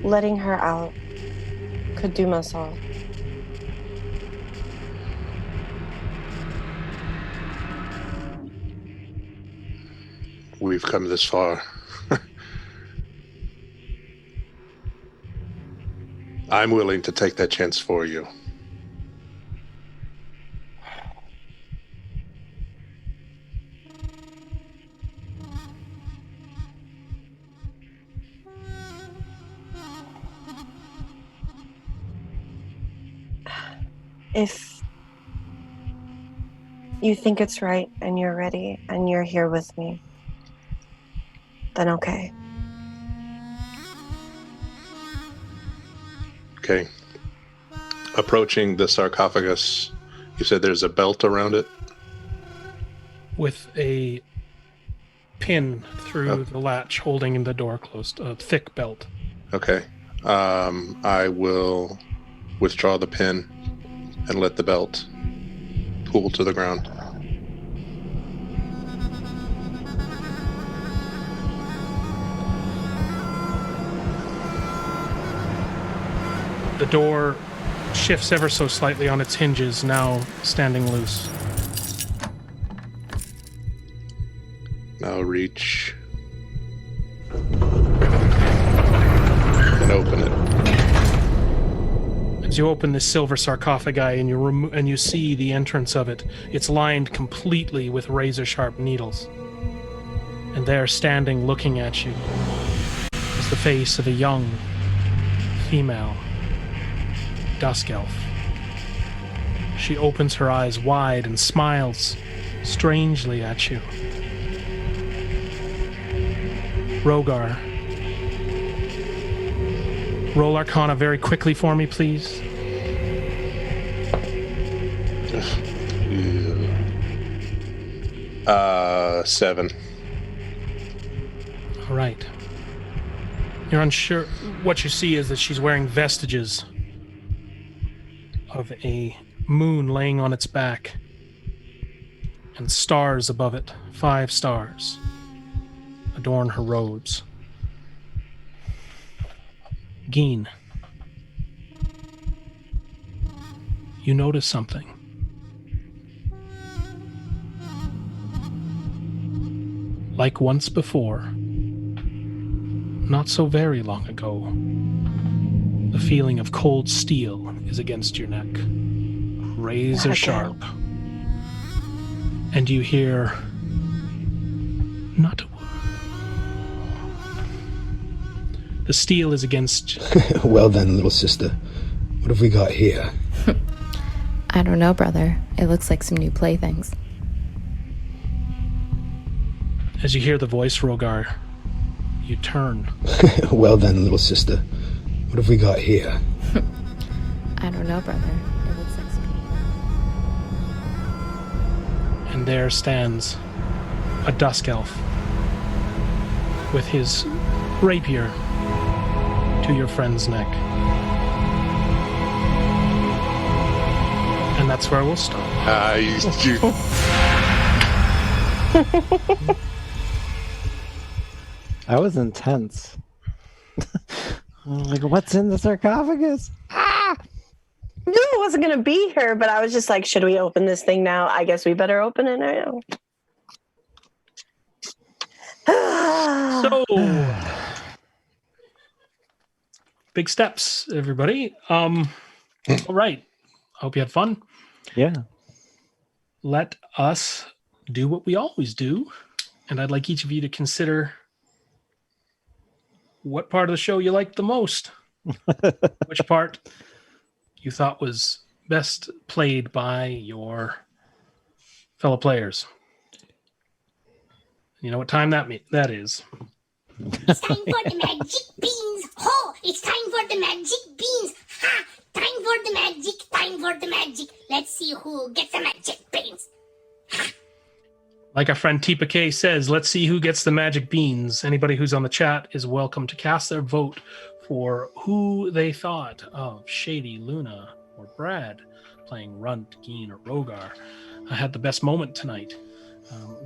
letting her out could doom us all. We've come this far. I'm willing to take that chance for you. If you think it's right and you're ready and you're here with me, then okay. Okay. Approaching the sarcophagus, you said there's a belt around it? With a pin through the latch holding the door closed, a thick belt. Okay. I will withdraw the pin and let the belt pool to the ground. The door shifts ever so slightly on its hinges, now standing loose. Now reach and open it. As you open this silver sarcophagi and you see the entrance of it, it's lined completely with razor-sharp needles. And there, standing, looking at you, is the face of a young female dusk elf. She opens her eyes wide and smiles strangely at you. Rogar, roll Arcana very quickly for me, please. Yeah. 7. All right. You're unsure. What you see is that she's wearing vestiges of a moon laying on its back and stars above it. 5 stars adorn her robes. Geen, you notice something. Like once before, not so very long ago, the feeling of cold steel is against your neck, razor Again. sharp. And you hear not a word. The steel is against. Well then, little sister. What have we got here? I don't know, brother. It looks like some new playthings. As you hear the voice, Rogar, you turn. Well then, little sister. What have we got here? I don't know, brother. It looks like some... And there stands a dusk elf with his rapier to your friend's neck. And that's where we'll stop. I was intense. I'm like, what's in the sarcophagus? I knew it wasn't going to be here, but I was just like, should we open this thing now? I guess we better open it now. So, big steps, everybody. All right. Hope you had fun. Yeah. Let us do what we always do. And I'd like each of you to consider what part of the show you liked the most. Which part you thought was best played by your fellow players. You know what time that is. It's time for the magic beans. Ho! It's time for the magic beans. Ha! Time for the magic. Time for the magic. Let's see who gets the magic beans. Like our friend Tipa K says, let's see who gets the magic beans. Anybody who's on the chat is welcome to cast their vote for who they thought of Shady, Luna, or Brad playing Runt, Geen, or Rogar had the best moment tonight.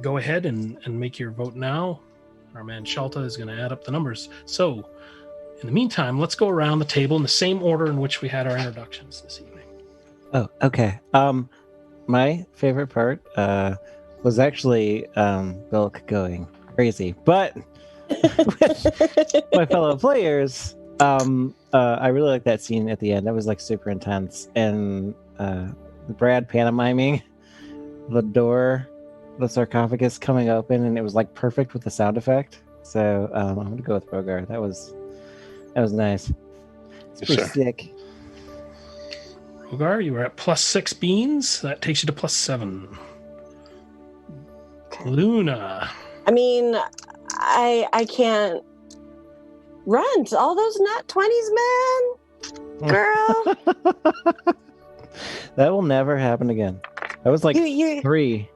go ahead and make your vote now. Our man Shalta is going to add up the numbers. So, in the meantime, let's go around the table in the same order in which we had our introductions this evening. Oh, okay. My favorite part was actually Bilk going crazy, but with my fellow players, I really like that scene at the end. That was like super intense, and Brad pantomiming the door, the sarcophagus coming open, and it was like perfect with the sound effect. So I'm gonna go with Rogar. That was nice. It's Yes, pretty sir. sick. Rogar, you are at +6 beans. That takes you to +7. Luna. I mean, I can't run all those nat 20s, man. Girl. That will never happen again. That was like you 3.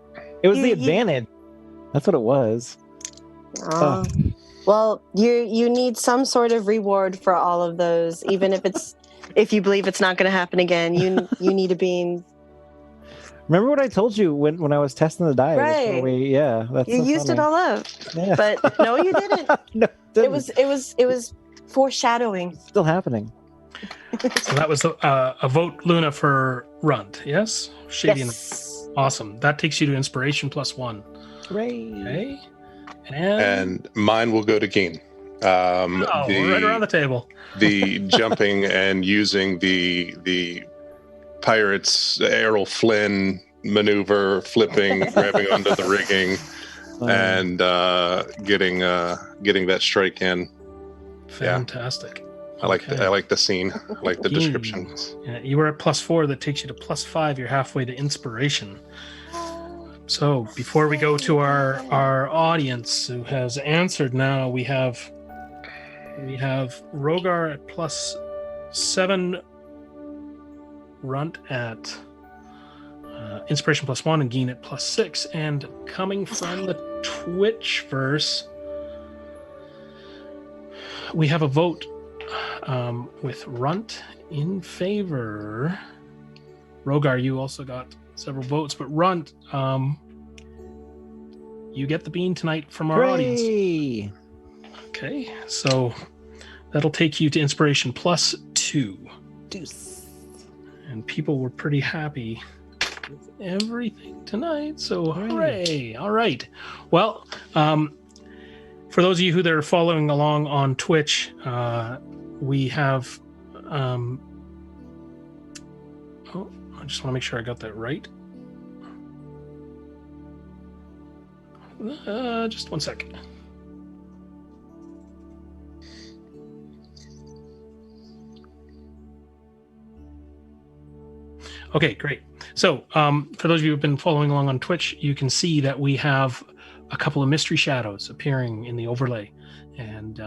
It was the you- advantage. That's what it was. Oh. Well, you need some sort of reward for all of those, even if you believe it's not going to happen again. You need a bean. Remember what I told you when I was testing the die? Right. That's You so used it funny. all up, Yeah. but no, you didn't. No, It was foreshadowing. still happening. So that was a vote, Luna, for Runt. Yes? Shady. Yes. Awesome. That takes you to inspiration +1. Hooray. Okay. And mine will go to Geen. Right around the table. The jumping and using the pirates Errol Flynn maneuver, flipping, grabbing onto the rigging, and getting that strike in. Fantastic. I like Okay. I like the scene. I like the Geen. description. Yeah, you were at +4. That takes you to +5. You're halfway to inspiration. So before we go to our audience who has answered now, we have Rogar at +7, Runt at inspiration +1, and Geen at +6. And coming from the Twitchverse, we have a vote with Runt in favor. Rogar, you also got several votes, but Runt, you get the bean tonight from our audience. Hooray. Okay, so that'll take you to inspiration +2. Deuce. And people were pretty happy with everything tonight, so hooray. All right. Well, for those of you who are following along on Twitch, we have I just want to make sure I got that right. Just one second. Okay, great. So, for those of you who've been following along on Twitch, you can see that we have a couple of mystery shadows appearing in the overlay, and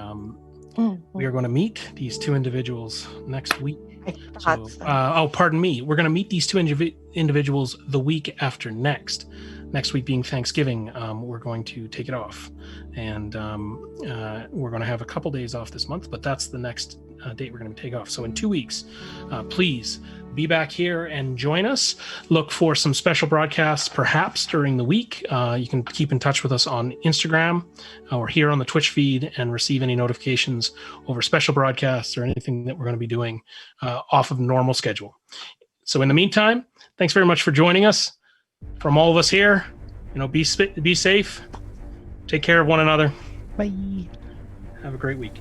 we are going to meet these two individuals next week. So, pardon me. We're going to meet these two individuals the week after next. Next week being Thanksgiving, we're going to take it off, and we're going to have a couple days off this month, but that's the next date we're going to take off. So in 2 weeks, please be back here and join us. Look for some special broadcasts perhaps during the week. You can keep in touch with us on Instagram or here on the Twitch feed and receive any notifications over special broadcasts or anything that we're going to be doing off of normal schedule. So in the meantime, thanks very much for joining us. From all of us here, be safe, take care of one another. Bye. Have a great week.